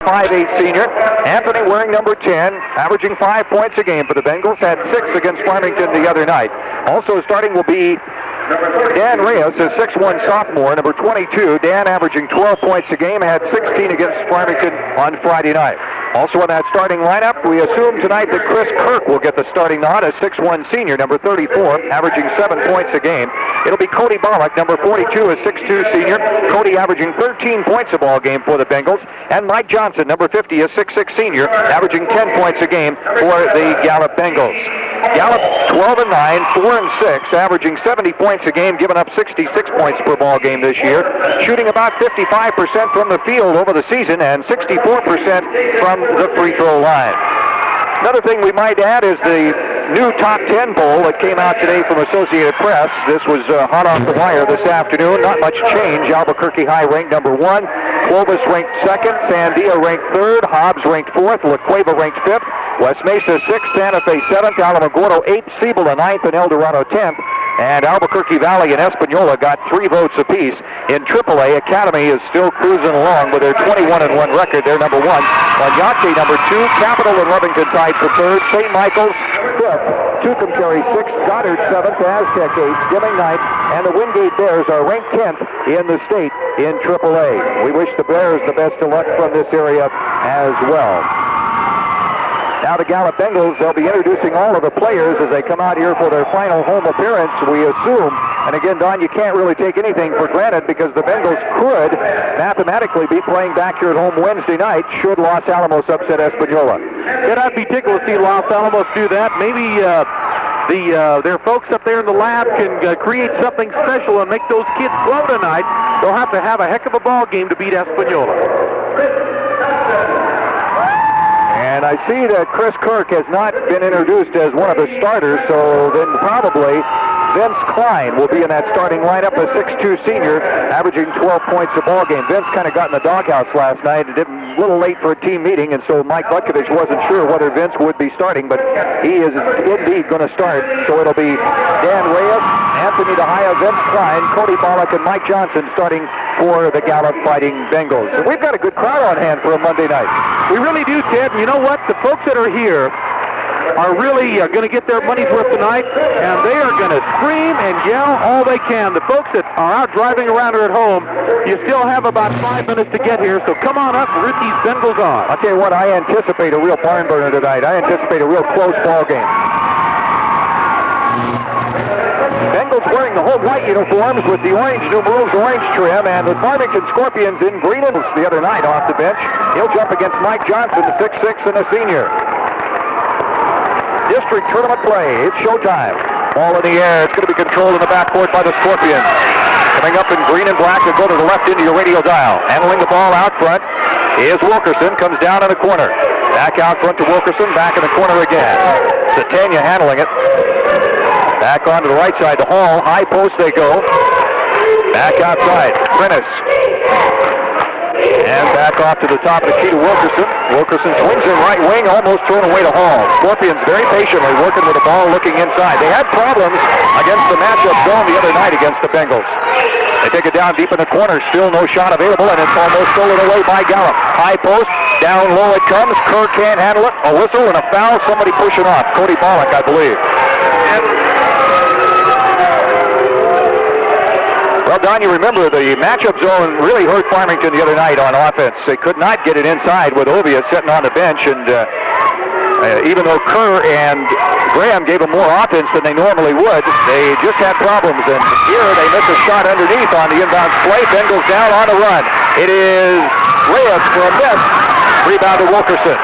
5'8" senior. Anthony wearing number 10, averaging 5 points a game for the Bengals. Had 6 against Farmington the other night. Also starting will be Dan Reyes, a 6'1" sophomore, number 22. Dan averaging 12 points a game, had 16 against Farmington on Friday night. Also in that starting lineup, we assume tonight that Chris Kirk will get the starting nod, a 6'1" senior, number 34, averaging 7 points a game. It'll be Cody Bollock, number 42, a 6'2" senior. Cody averaging 13 points a ball game for the Bengals. And Mike Johnson, number 50, a 6'6" senior, averaging 10 points a game for the Gallup Bengals. Gallup 12-9, 4-6, averaging 70 points a game, giving up 66 points per ball game this year. Shooting about 55% from the field over the season and 64% from the free throw line. Another thing we might add is the new top 10 poll that came out today from Associated Press. This was hot off the wire this afternoon. Not much change. Albuquerque High ranked number 1. Clovis ranked 2nd. Sandia ranked 3rd. Hobbs ranked 4th. La Cueva ranked 5th. West Mesa 6th. Santa Fe 7th. Alamogordo 8th. Cibola 9th. And El Dorado 10th. And Albuquerque Valley and Espanola got 3 votes apiece. In AAA, Academy is still cruising along with their 21-1 record. They're number 1. Oñate number 2. Capital and Lovington tied for 3rd. St. Michael's 5th. Tucumcari 6th. Goddard 7th. Aztec 8th. Deming 9th. And the Wingate Bears are ranked 10th in the state in AAA. We wish the Bears the best of luck from this area as well. Now the Gallup Bengals, they'll be introducing all of the players as they come out here for their final home appearance, we assume. And again, Don, you can't really take anything for granted because the Bengals could mathematically be playing back here at home Wednesday night should Los Alamos upset Espanola. Yeah, I'd be tickled to see Los Alamos do that. Maybe their folks up there in the lab can create something special and make those kids flow tonight. They'll have to have a heck of a ball game to beat Espanola. And I see that Chris Kirk has not been introduced as one of the starters, so then probably Vince Klein will be in that starting lineup, a 6'2" senior, averaging 12 points a ball game. Vince kind of got in the doghouse last night, a little late for a team meeting, and so Mike Butkovich wasn't sure whether Vince would be starting, but he is indeed going to start. So it'll be Dan Reyes, Anthony DeHaya, Vince Klein, Cody Bollock, and Mike Johnson starting for the Gallup Fighting Bengals. And we've got a good crowd on hand for a Monday night. We really do, Ted. And you know what? The folks that are here are really going to get their money's worth tonight, and they are going to scream and yell all they can. The folks that are out driving around or at home, you still have about 5 minutes to get here, so come on up and root these Bengals on. I'll tell you what, I anticipate a real barn burner tonight. I anticipate a real close ball game. Bengals wearing the home white uniforms with the orange numerals, orange trim, and the Farmington Scorpions in green the other night off the bench. He'll jump against Mike Johnson, 6'6", and a senior. District tournament play. It's showtime. Ball in the air. It's going to be controlled in the backcourt by the Scorpions. Coming up in green and black, and go to the left into your radio dial. Handling the ball out front is Wilkerson. Comes down in the corner. Back out front to Wilkerson. Back in the corner again. Satania handling it. Back onto the right side to Hall. High post they go. Back outside. Prentice. And back off to the top of the key to Wilkerson. Wilkerson swings in right wing, almost thrown away to Hall. Scorpions very patiently working with the ball, looking inside. They had problems against the matchup zone the other night against the Bengals. They take it down deep in the corner. Still no shot available, and it's almost stolen away by Gallup. High post, down low it comes. Kerr can't handle it. A whistle and a foul. Somebody pushing off. Cody Bollock, I believe. Well, Don, you remember the matchup zone really hurt Farmington the other night on offense. They could not get it inside with Ovia sitting on the bench, and even though Kerr and Graham gave them more offense than they normally would, they just had problems. And here they miss a shot underneath on the inbounds play. Bengals down on the run. It is Reyes for a miss. Rebound to Wilkerson.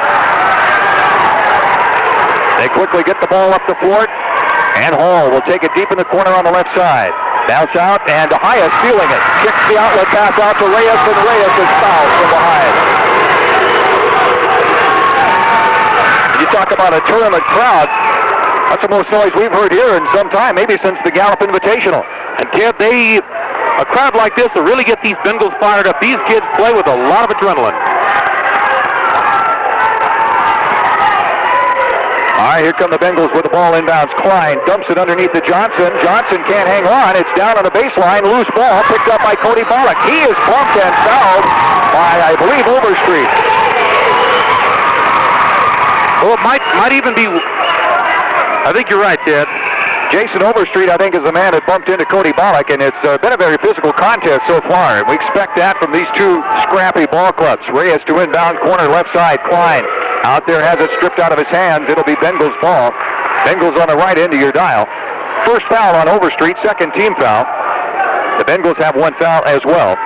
They quickly get the ball up the floor, and Hall will take it deep in the corner on the left side. Bounce out, and DeHaya stealing it. Kicks the outlet pass out to Reyes, and Reyes is fouled from behind. You talk about a tournament crowd. That's the most noise we've heard here in some time, maybe since the Gallup Invitational. And Ted, a crowd like this will really get these Bengals fired up. These kids play with a lot of adrenaline. All right, here come the Bengals with the ball inbounds. Klein dumps it underneath to Johnson. Johnson can't hang on. It's down on the baseline. Loose ball picked up by Cody Bollock. He is bumped and fouled by, I believe, Overstreet. Oh, it might even be. I think you're right, Ted. Jason Overstreet, I think, is the man that bumped into Cody Bollock, and it's been a very physical contest so far. We expect that from these two scrappy ball clubs. Reyes to inbound corner, left side. Klein out there has it stripped out of his hands. It'll be Bengals ball. Bengals on the right end of your dial. First foul on Overstreet, second team foul. The Bengals have one foul as well.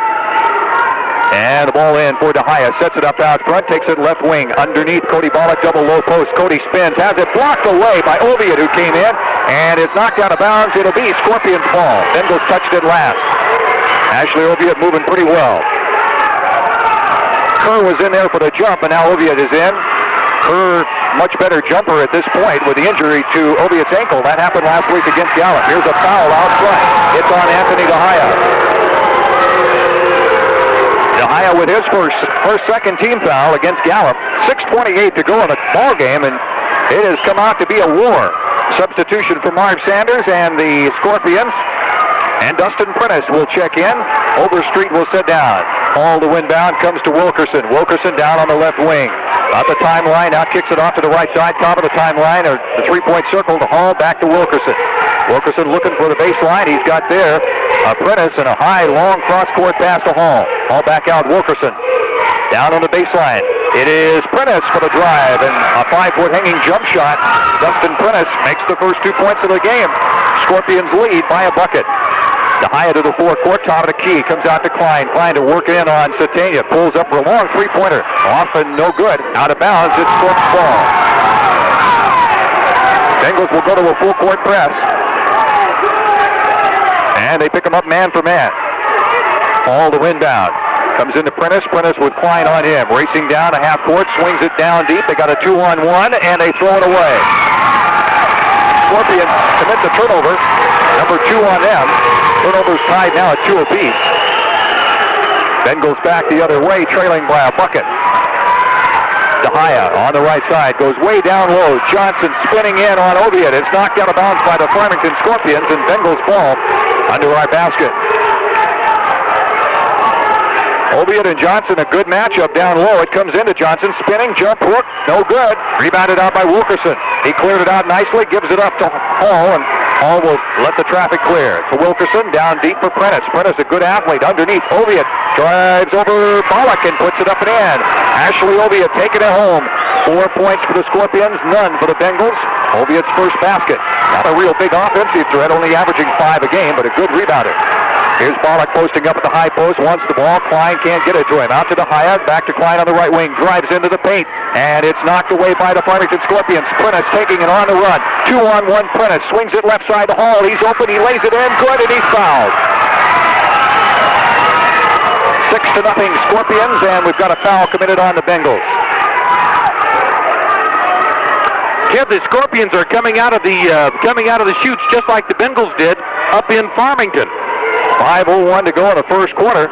And the ball in for DeHaya. Sets it up out front. Takes it left wing. Underneath Cody Bollock. Double low post. Cody spins. Has it blocked away by Oviatt, who came in. And it's knocked out of bounds. It'll be Scorpions ball. Bengals touched it last. Ashley Oviatt moving pretty well. Kerr was in there for the jump, and now Oviatt is in. Kerr, much better jumper at this point with the injury to Oviatt's ankle. That happened last week against Gallup. Here's a foul out front. It's on Anthony DeHaya. DeHaya with his first second team foul against Gallup. 6:28 to go in the ball game, and it has come out to be a war. Substitution for Marv Sanders and the Scorpions. And Dustin Prentice will check in. Overstreet will sit down. All the inbound comes to Wilkerson. Wilkerson down on the left wing. At the timeline, now kicks it off to the right side, top of the timeline, or the three-point circle to Hall, back to Wilkerson. Wilkerson looking for the baseline. He's got there Prentice and a high, long cross-court pass to Hall. Hall back out, Wilkerson. Down on the baseline. It is Prentice for the drive, and a 5-foot hanging jump shot. Dustin Prentice makes the first 2 points of the game. Scorpions lead by a bucket. DeHaya to the forecourt, top of the key, comes out to Klein. Klein to work in on Satania, pulls up for a long three-pointer. Off and no good. Out of bounds, it's Scorp's ball. Bengals will go to a full-court press. And they pick him up man for man. All the inbound. Comes into Prentice. Prentice with Klein on him. Racing down a half court, swings it down deep. They got a 2-on-1, and they throw it away. Scorpions commit the turnover. Number 2 on them. Turnovers tied now at 2 apiece. Bengals back the other way, trailing by a bucket. DeHaya on the right side, goes way down low. Johnson spinning in on Oviatt. It's knocked out of bounds by the Farmington Scorpions, and Bengals ball under our basket. Oviatt and Johnson, a good matchup down low. It comes into Johnson, spinning, jump hook, no good. Rebounded out by Wilkerson. He cleared it out nicely, gives it up to Hall, and Hall will let the traffic clear. To Wilkerson, down deep for Prentice. Prentice, a good athlete, underneath. Oviatt drives over Bollock and puts it up and in. Ashley Oviatt taking it home. 4 points for the Scorpions, none for the Bengals. Oviatt's first basket. Not a real big offensive threat, only averaging 5 a game, but a good rebounder. Here's Bollock posting up at the high post, wants the ball. Klein can't get it to him. Out to DeHaya, back to Klein on the right wing, drives into the paint, and it's knocked away by the Farmington Scorpions. Prentice taking it on the run. 2-on-1 Prentice, swings it left side to Hall. He's open, he lays it in, good, and he's fouled. 6-0 Scorpions, and we've got a foul committed on the Bengals. Kev, the Scorpions are coming out of the chutes just like the Bengals did up in Farmington. 5:01 to go in the first quarter,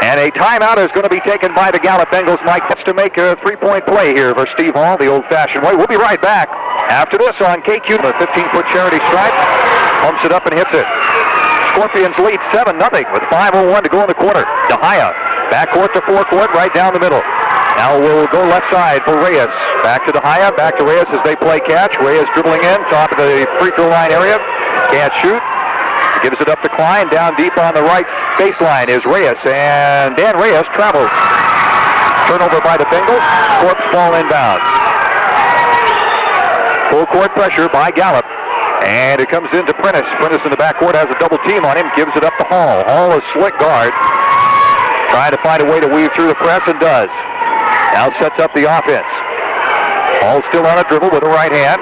and a timeout is going to be taken by the Gallup Bengals. Mike gets to make a three-point play here for Steve Hall, the old-fashioned way. We'll be right back after this on KQ. The 15-foot charity stripe, pumps it up and hits it. Scorpions lead 7-0 with 5:01 to go in the quarter. DeHaya, backcourt to forecourt, right down the middle. Now we'll go left side for Reyes. Back to DeHaya, back to Reyes as they play catch. Reyes dribbling in, top of the free throw line area. Can't shoot. Gives it up to Klein. Down deep on the right baseline is Reyes, and Dan Reyes travels. Turnover by the Bengals. Scorps ball inbounds. Full court pressure by Gallup, and it comes into Prentice. Prentice in the backcourt has a double team on him. Gives it up to Hall. Hall is slick guard, trying to find a way to weave through the press, and does. Now sets up the offense. Hall still on a dribble with the right hand.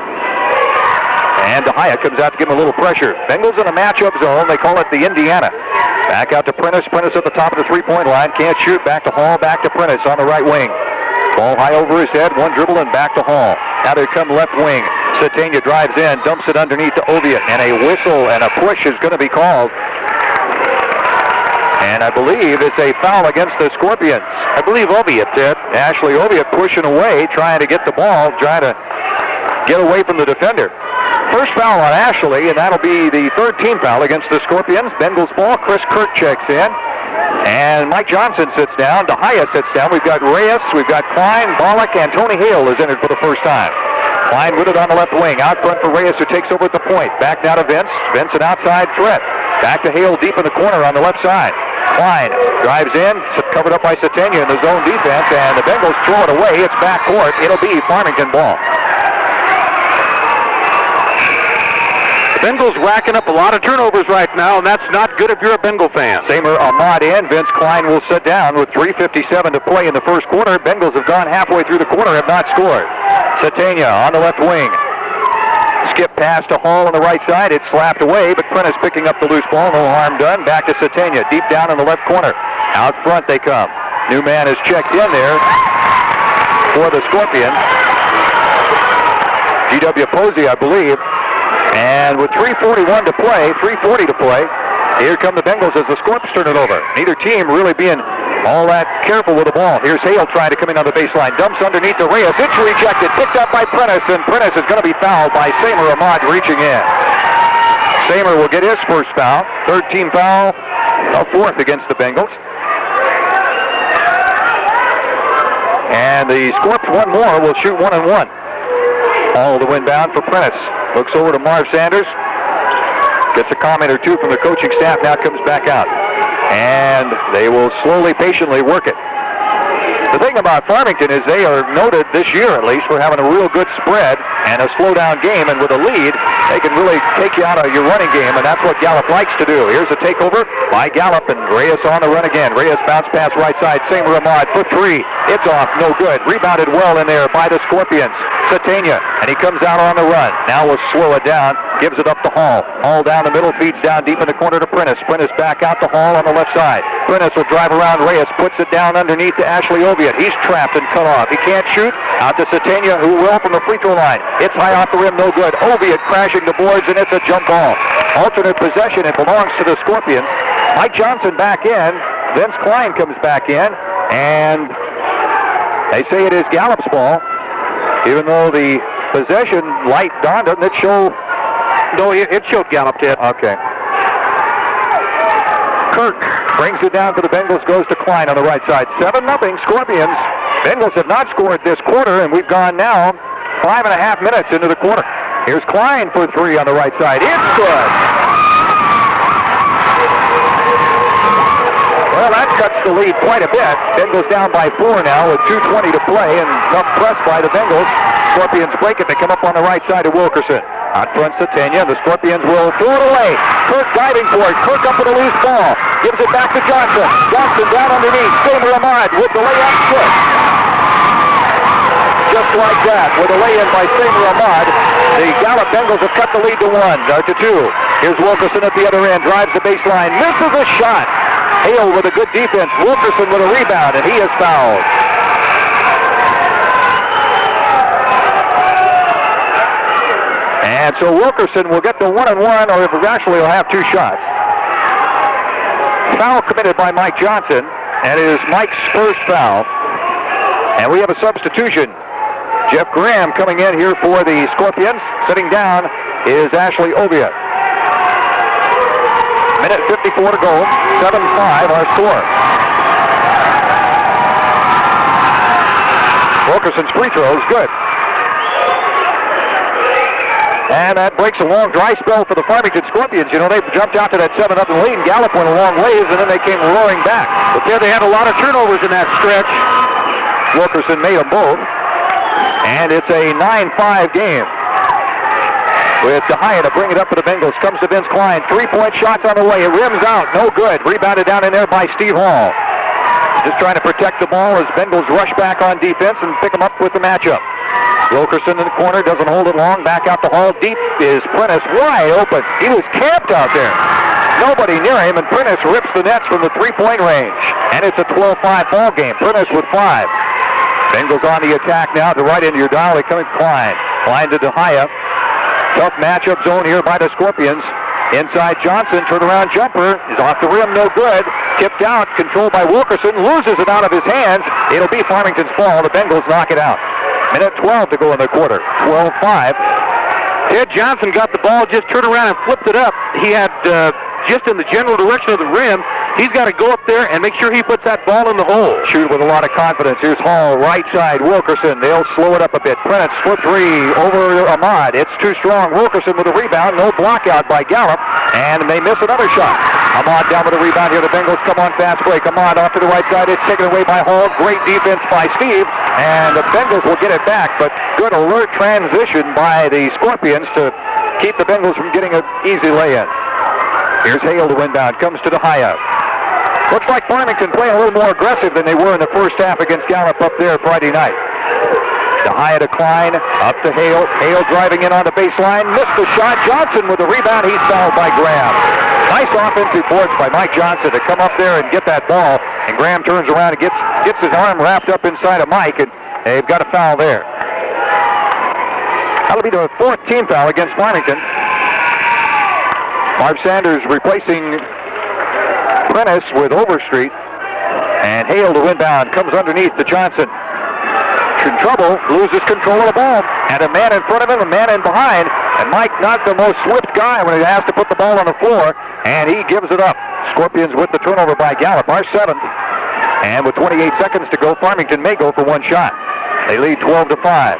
And DeHaya comes out to give him a little pressure. Bengals in a matchup zone. They call it the Indiana. Back out to Prentice. Prentice at the top of the three-point line. Can't shoot. Back to Hall. Back to Prentice on the right wing. Ball high over his head. One dribble and back to Hall. Now they come left wing. Satania drives in. Dumps it underneath to Oviatt. And a whistle and a push is going to be called. And I believe it's a foul against the Scorpions. I believe Oviatt did. Ashley Oviatt pushing away, trying to get the ball, trying to get away from the defender. First foul on Ashley, and that'll be the third team foul against the Scorpions. Bengals ball. Chris Kirk checks in. And Mike Johnson sits down. DeHaya sits down. We've got Reyes, we've got Klein, Bollock, and Tony Hale is entered for the first time. Klein with it on the left wing. Out front for Reyes, who takes over at the point. Back now to Vince. Vince, an outside threat. Back to Hale deep in the corner on the left side. Klein drives in, covered up by Satania in the zone defense, and the Bengals throw it away. It's back court. It'll be Farmington ball. The Bengals racking up a lot of turnovers right now, and that's not good if you're a Bengal fan. Samer Ahmad in. Vince Klein will sit down with 3:57 to play in the first quarter. Bengals have gone halfway through the quarter, have not scored. Satania on the left wing. Skip pass to Hall on the right side. It's slapped away, but Prentice picking up the loose ball. No harm done. Back to Satania, deep down in the left corner. Out front they come. New man is checked in there for the Scorpions. G.W. Posey, I believe. And with 3:41 to play, 3:40 to play, here come the Bengals as the Scorps turn it over. Neither team really being all that careful with the ball. Here's Hale trying to come in on the baseline. Dumps underneath to Reyes. It's rejected. Picked up by Prentice, and Prentice is going to be fouled by Samer Ahmad reaching in. Samer will get his first foul. Third team foul, a fourth against the Bengals. And the Scorps one more will shoot 1-1. All the way down for Prentice. Looks over to Marv Sanders. Gets a comment or two from the coaching staff. Now comes back out. And they will slowly, patiently work it. The thing about Farmington is they are noted this year, at least, for having a real good spread and a slow-down game. And with a lead, they can really take you out of your running game, and that's what Gallup likes to do. Here's a takeover by Gallup, and Reyes on the run again. Reyes bounce pass right side. Samer Ahmad for three. It's off. No good. Rebounded well in there by the Scorpions. Satania, and he comes out on the run. Now we'll slow it down. Gives it up to Hall. Hall down the middle, feeds down deep in the corner to Prentice. Prentice back out to Hall on the left side. Prentice will drive around Reyes, puts it down underneath to Ashley Oviatt. He's trapped and cut off. He can't shoot. Out to Satania, who will from the free throw line. It's high off the rim, no good. Oviatt crashing the boards, and it's a jump ball. Alternate possession. It belongs to the Scorpions. Mike Johnson back in. Vince Klein comes back in, and they say it is Gallup's ball. Even though the possession light dawned, doesn't it show? No, it showed Gallup, Ted. Okay. Kirk brings it down for the Bengals, goes to Klein on the right side. 7-0 Scorpions. Bengals have not scored this quarter, and we've gone now 5.5 minutes into the quarter. Here's Klein for three on the right side. It's good. Well, that cuts the lead quite a bit. Bengals down by 4 now with 2:20 to play, and tough press by the Bengals. Scorpions break it. They come up on the right side of Wilkerson. Out front, Satania. The Scorpions will throw it away. Kirk diving for it. Kirk up with a loose ball. Gives it back to Johnson. Johnson down underneath. Samer Ahmad with the layup. Good. Just like that, with a lay-in by Samer Ahmad, the Gallup Bengals have cut the lead to 2. Here's Wilkerson at the other end. Drives the baseline. Misses a shot. Hale with a good defense. Wilkerson with a rebound, and he is fouled. And so Wilkerson will get the 1-1, or if actually he'll have 2 shots. Foul committed by Mike Johnson, and it is Mike's first foul. And we have a substitution. Jeff Graham coming in here for the Scorpions. Sitting down is Ashley Oviatt. Minute 54 to go. 7-5 our score. Wilkerson's free throw is good. And that breaks a long dry spell for the Farmington Scorpions. You know, they jumped out to that 7-0 lead, and Gallup went a long ways, and then they came roaring back. But there they had a lot of turnovers in that stretch. Wilkerson made them both. And it's a 9-5 game. With DeHaya to bring it up for the Bengals. Comes to Vince Klein. 3-point shots on the way. It rims out. No good. Rebounded down in there by Steve Hall. Just trying to protect the ball as Bengals rush back on defense and pick them up with the matchup. Wilkerson in the corner, doesn't hold it long. Back out to Hall. Deep is Prentice, wide open. He was camped out there. Nobody near him, and Prentice rips the nets from the 3-point range. And it's a 12-5 ball game. Prentice with 5. Bengals on the attack now. To right into your dial, they come in Klein. Klein to DeHaya. Tough matchup zone here by the Scorpions. Inside Johnson, turnaround jumper is off the rim, no good. Tipped out, controlled by Wilkerson, loses it out of his hands. It'll be Farmington's ball. The Bengals knock it out. Minute 12 to go in the quarter. 12-5. Ted Johnson got the ball, just turned around and flipped it up. He had just in the general direction of the rim. He's got to go up there and make sure he puts that ball in the hole. Shoot with a lot of confidence. Here's Hall, right side, Wilkerson. They'll slow it up a bit. Prentice, foot three, over Ahmad. It's too strong. Wilkerson with a rebound. No block out by Gallup, and they miss another shot. Ahmad down with a rebound here. The Bengals come on fast break. Ahmad off to the right side. It's taken away by Hall. Great defense by Steve, and the Bengals will get it back, but good alert transition by the Scorpions to keep the Bengals from getting an easy lay-in. Here's Hale to inbound. Comes to DeHaya. Looks like Farmington playing a little more aggressive than they were in the first half against Gallup up there Friday night. DeHaya to Klein, up to Hale. Hale driving in on the baseline, missed the shot. Johnson with the rebound. He's fouled by Graham. Nice offensive boards by Mike Johnson to come up there and get that ball. And Graham turns around and gets his arm wrapped up inside of Mike, and they've got a foul there. That'll be the fourth team foul against Farmington. Marv Sanders replacing Prentice with Overstreet, and Hale to inbound, comes underneath to Johnson. In trouble, loses control of the ball, and a man in front of him, a man in behind, and Mike not the most swift guy when he has to put the ball on the floor, and he gives it up. Scorpions with the turnover by Gallup, our seventh, and with 28 seconds to go, Farmington may go for one shot. They lead 12-5.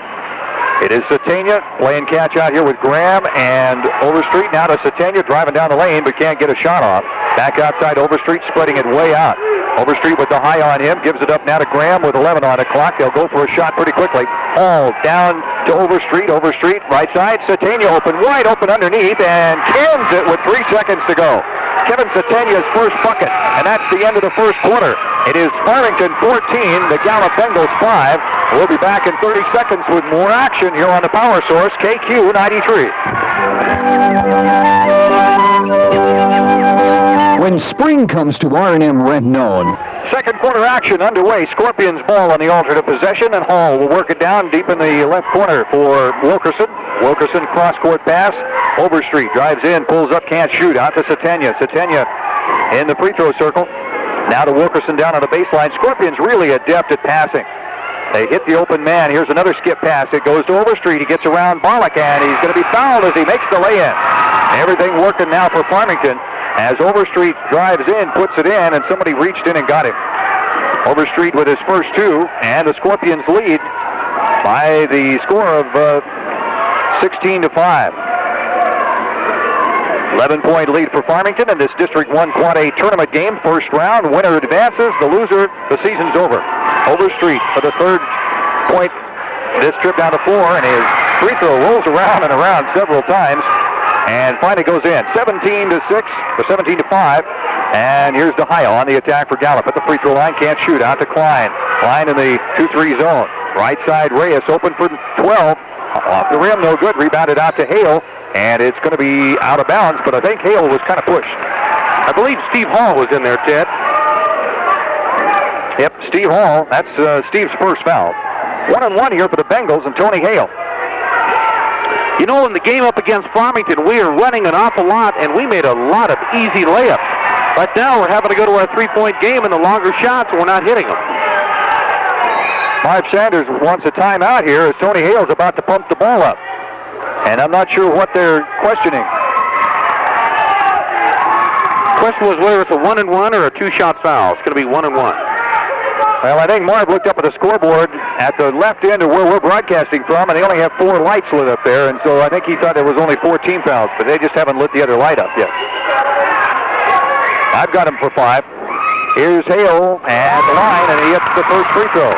It is Satania playing catch out here with Graham and Overstreet. Now to Satania driving down the lane but can't get a shot off. Back outside Overstreet, spreading it way out. Overstreet with the high on him, gives it up now to Graham with 11 on the clock. They'll go for a shot pretty quickly. Hall down to Overstreet. Overstreet right side. Satania wide open underneath and cans it with 3 seconds to go. Kevin Satania's first bucket, and that's the end of the first quarter. It is Farmington 14, the Gallup Bengals 5. We'll be back in 30 seconds with more action here on the Power Source, KQ 93. When spring comes to R&M Renton. Second quarter action underway. Scorpions ball on the alternate possession, and Hall will work it down deep in the left corner for Wilkerson. Wilkerson cross-court pass. Overstreet drives in, pulls up, can't shoot. Out to Satania. Satania in the free throw circle. Now to Wilkerson down on the baseline. Scorpions really adept at passing. They hit the open man. Here's another skip pass. It goes to Overstreet. He gets around Bollock, and he's going to be fouled as he makes the lay-in. Everything working now for Farmington as Overstreet drives in, puts it in, and somebody reached in and got him. Overstreet with his first two, and the Scorpions lead by the score of 16-5. 11-point lead for Farmington in this District 1 Quad A tournament game. First round, winner advances. The loser, the season's over. Overstreet for the third point this trip down the floor, and his free throw rolls around and around several times and finally goes in. 17-6 or 17-5. And here's DeHaya on the attack for Gallup at the free throw line. Can't shoot. Out to Klein. Klein in the 2-3 zone. Right side, Reyes open for 12. Off the rim, no good. Rebounded out to Hale. And it's going to be out of bounds, but I think Hale was kind of pushed. I believe Steve Hall was in there, Ted. Yep, Steve Hall. That's Steve's first foul. 1-on-1 here for the Bengals and Tony Hale. You know, in the game up against Farmington, we are running an awful lot, and we made a lot of easy layups. Right now, we're having to go to our three-point game, and the longer shots, we're not hitting them. Marv Sanders wants a timeout here as Tony Hale's about to pump the ball up. And I'm not sure what they're questioning. Question was whether it's a 1-and-1 or a two-shot foul. It's going to be 1-and-1. Well, I think Marv looked up at the scoreboard at the left end of where we're broadcasting from, and they only have 4 lights lit up there, and so I think he thought there was only 4 team fouls, but they just haven't lit the other light up yet. I've got him for 5. Here's Hale at the line, and he hits the first free throw.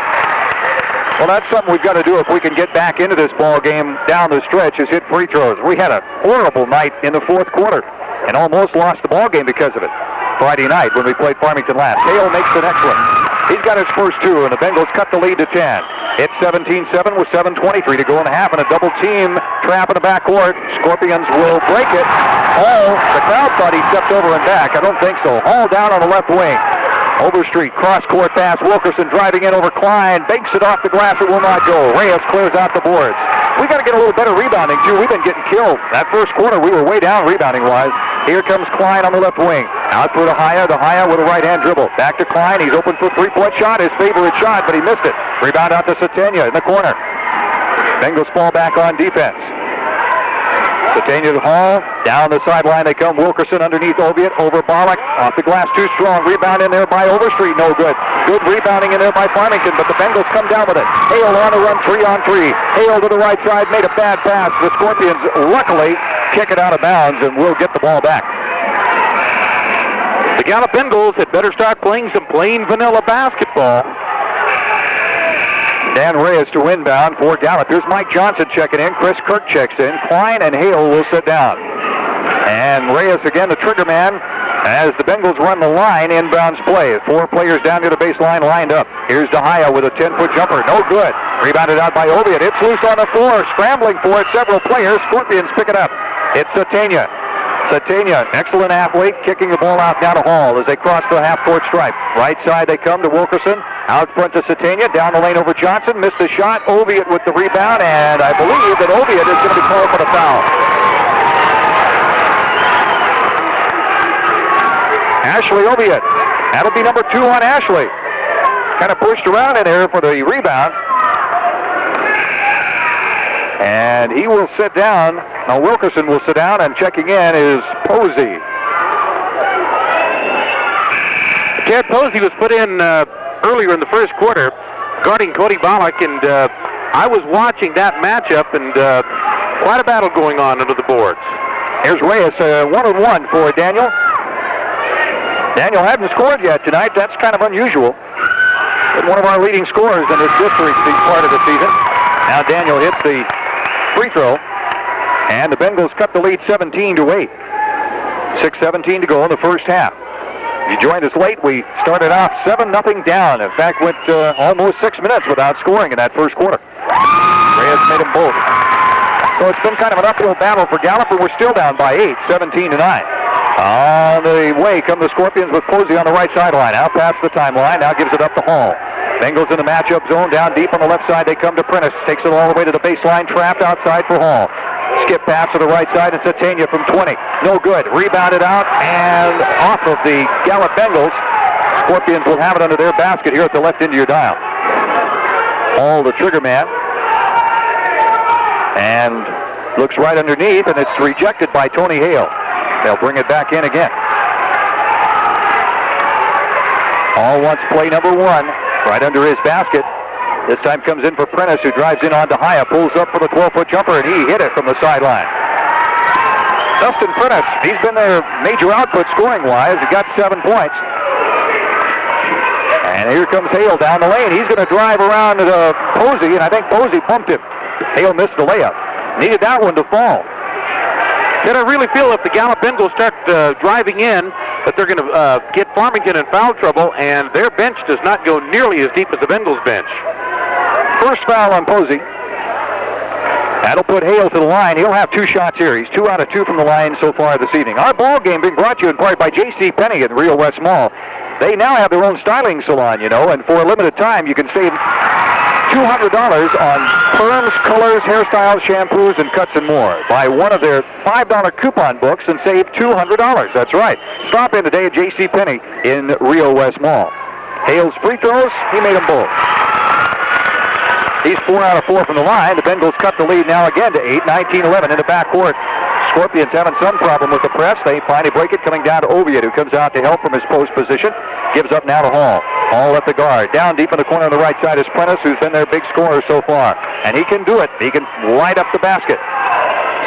Well, that's something we've got to do if we can get back into this ball game down the stretch, is hit free throws. We had a horrible night in the fourth quarter and almost lost the ball game because of it Friday night when we played Farmington last. Hale makes the next one. He's got his first 2, and the Bengals cut the lead to 10. It's 17-7 with 7:23 to go in the half, and a double team trap in the backcourt. Scorpions will break it. Hall, the crowd thought he stepped over and back. I don't think so. Hall down on the left wing. Overstreet, cross-court pass. Wilkerson driving in over Klein. Banks it off the glass. It will not go. Reyes clears out the boards. We got to get a little better rebounding, too. We've been getting killed. That first quarter, we were way down rebounding-wise. Here comes Klein on the left wing. Out for DeHaya. DeHaya with a right-hand dribble. Back to Klein. He's open for a three-point shot. His favorite shot, but he missed it. Rebound out to Satania in the corner. Bengals fall back on defense. Satania to Hall. Down the sideline they come. Wilkerson underneath Oviatt. Over Bollock. Off the glass, too strong. Rebound in there by Overstreet. No good. Good rebounding in there by Farmington, but the Bengals come down with it. Hale on the run, 3-on-3. Hale to the right side, made a bad pass. The Scorpions, luckily, kick it out of bounds and will get the ball back. The Gallup Bengals had better start playing some plain vanilla basketball. Dan Reyes to inbound for Gallup. Here's Mike Johnson checking in. Chris Kirk checks in. Klein and Hale will sit down. And Reyes again, the trigger man, as the Bengals run the line, inbounds play. 4 players down near the baseline lined up. Here's DeHaya with a 10-foot jumper. No good. Rebounded out by Oviatt. It's loose on the floor. Scrambling for it. Several players. Scorpions pick it up. It's Satania. Satania, excellent athlete, kicking the ball out now to Hall as they cross the half-court stripe. Right side they come to Wilkerson. Out front to Satania. Down the lane over Johnson. Missed the shot. Oviatt with the rebound. And I believe that Oviatt is going to be called for the foul. Ashley Oviatt. That'll be number 2 on Ashley. Kind of pushed around in there for the rebound. And he will sit down. Now Wilkerson will sit down, and checking in is Posey. Ted Posey was put in earlier in the first quarter, guarding Cody Bollock, and I was watching that matchup, and quite a battle going on under the boards. Here's Reyes, 1-on-1 for Daniel. Daniel hadn't scored yet tonight. That's kind of unusual. But one of our leading scorers in this district part of the season. Now Daniel hits the free throw, and the Bengals cut the lead 17-8. 6:17 to go in the first half. If you joined us late, we started off 7-0 down. In fact, went almost 6 minutes without scoring in that first quarter. Reyes made them both. So it's been kind of an uphill battle for Gallup, and we're still down by 8, 17-9. On the way come the Scorpions with Posey on the right sideline. Out past the timeline, now gives it up to Hall. Bengals in the matchup zone, down deep on the left side. They come to Prentice. Takes it all the way to the baseline, trapped outside for Hall. Skip pass to the right side, and Satania from 20. No good. Rebounded out and off of the Gallup Bengals. Scorpions will have it under their basket here at the left end of your dial. Hall, the trigger man. And looks right underneath, and it's rejected by Tony Hale. They'll bring it back in again. Hall wants play number 1. Right under his basket. This time comes in for Prentice, who drives in on DeHaya, pulls up for the 12-foot jumper, and he hit it from the sideline. Dustin Prentice, he's been their major output scoring-wise. He got 7 points. And here comes Hale down the lane. He's going to drive around to Posey, and I think Posey pumped him. Hale missed the layup. Needed that one to fall. Then I really feel if the Gallup Bengals start driving in, that they're going to get Farmington in foul trouble, and their bench does not go nearly as deep as the Bengals bench. First foul on Posey. That'll put Hale to the line. He'll have 2 shots here. He's 2 out of 2 from the line so far this evening. Our ball game being brought to you in part by J.C. Penney in Rio West Mall. They now have their own styling salon, you know, and for a limited time you can save $200 on perms, colors, hairstyles, shampoos, and cuts and more. Buy one of their $5 coupon books and save $200. That's right. Stop in today at J.C. Penney in Rio West Mall. Hale's free throws, he made them both. He's 4 out of 4 from the line. The Bengals cut the lead now again to 8, 19-11 in the backcourt. Scorpions having some problem with the press. They finally break it, coming down to Oviatt, who comes out to help from his post position. Gives up now to Hall. Hall at the guard. Down deep in the corner on the right side is Prentice, who's been their big scorer so far. And he can do it. He can light up the basket.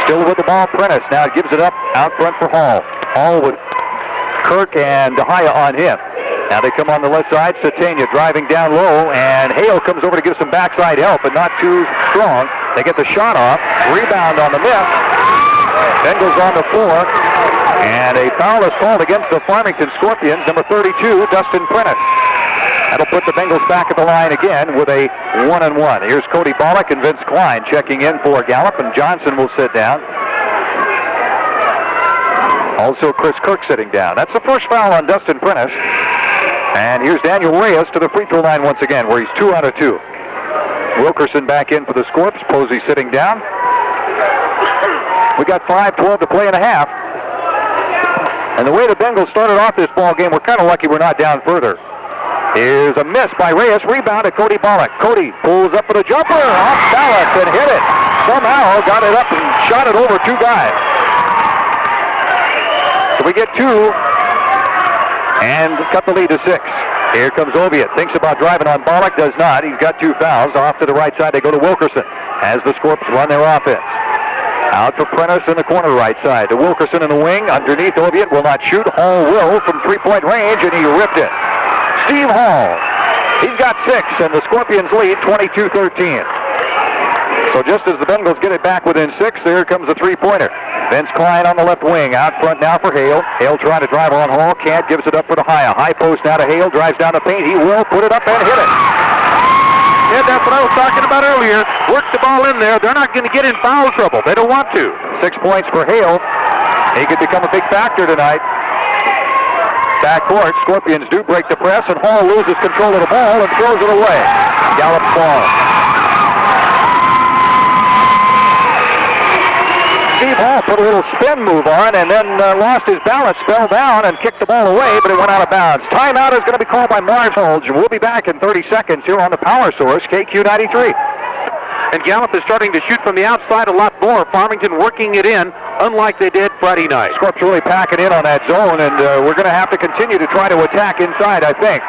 Still with the ball, Prentice. Now gives it up out front for Hall. Hall with Kirk and DeHaya on him. Now they come on the left side. Satania driving down low, and Hale comes over to give some backside help, but not too strong. They get the shot off. Rebound on the miss. Bengals on the floor, and a foul is called against the Farmington Scorpions. Number 32, Dustin Prentice. That'll put the Bengals back at the line again with a 1-on-1. Here's Cody Bollock and Vince Klein checking in for Gallup, and Johnson will sit down. Also Chris Kirk sitting down. That's the first foul on Dustin Prentice. And here's Daniel Reyes to the free throw line once again, where he's 2 out of 2. Wilkerson back in for the Scorps. Posey sitting down. We got 5:12 to play in a half. And the way the Bengals started off this ball game, we're kind of lucky we're not down further. Here's a miss by Reyes. Rebound to Cody Bollock. Cody pulls up for the jumper. Off balance and hit it. somehow got it up and shot it over 2 guys. So we get 2 and cut the lead to 6. Here comes Oviatt. Thinks about driving on Bollock. Does not. He's got 2 fouls. Off to the right side. They go to Wilkerson as the Scorps run their offense. Out for Prentice in the corner right side. To Wilkerson in the wing. Underneath, Oviatt will not shoot. Hall will from 3-point range, and he ripped it. Steve Hall. He's got 6, and the Scorpions lead 22-13. So just as the Bengals get it back within 6, here comes a 3-pointer. Vince Klein on the left wing. Out front now for Hale. Hale trying to drive on Hall. Can't. Gives it up for the Haya. High post now to Hale. Drives down the paint. He will put it up and hit it. Yeah, that's what I was talking about earlier. Work the ball in there. They're not going to get in foul trouble. They don't want to. 6 points for Hale. He could become a big factor tonight. Backcourt, Scorpions do break the press, and Hall loses control of the ball and throws it away. Gallup's ball. Steve Hall put a little spin move on and then lost his balance, fell down, and kicked the ball away, but it went out of bounds. Timeout is going to be called by Mars Holge. We'll be back in 30 seconds here on the Power Source, KQ93. And Gallup is starting to shoot from the outside a lot more. Farmington working it in, unlike they did Friday night. Scorps really packing in on that zone, and we're going to have to continue to try to attack inside, I think,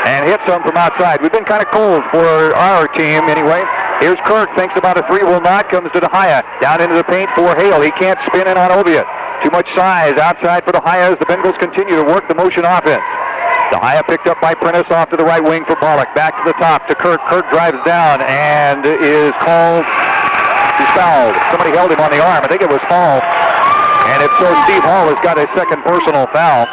and hit some from outside. We've been kind of cold for our team anyway. Here's Kirk, thinks about a 3, will not, comes to the Haya. Down into the paint for Hale. He can't spin in on Oviatt. Too much size outside for the Haya as the Bengals continue to work the motion offense. The Haya picked up by Prentice off to the right wing for Bollock. Back to the top to Kirk. Kirk drives down and is called. He's fouled. Somebody held him on the arm. I think it was Hall. And if so, Steve Hall has got his second personal foul.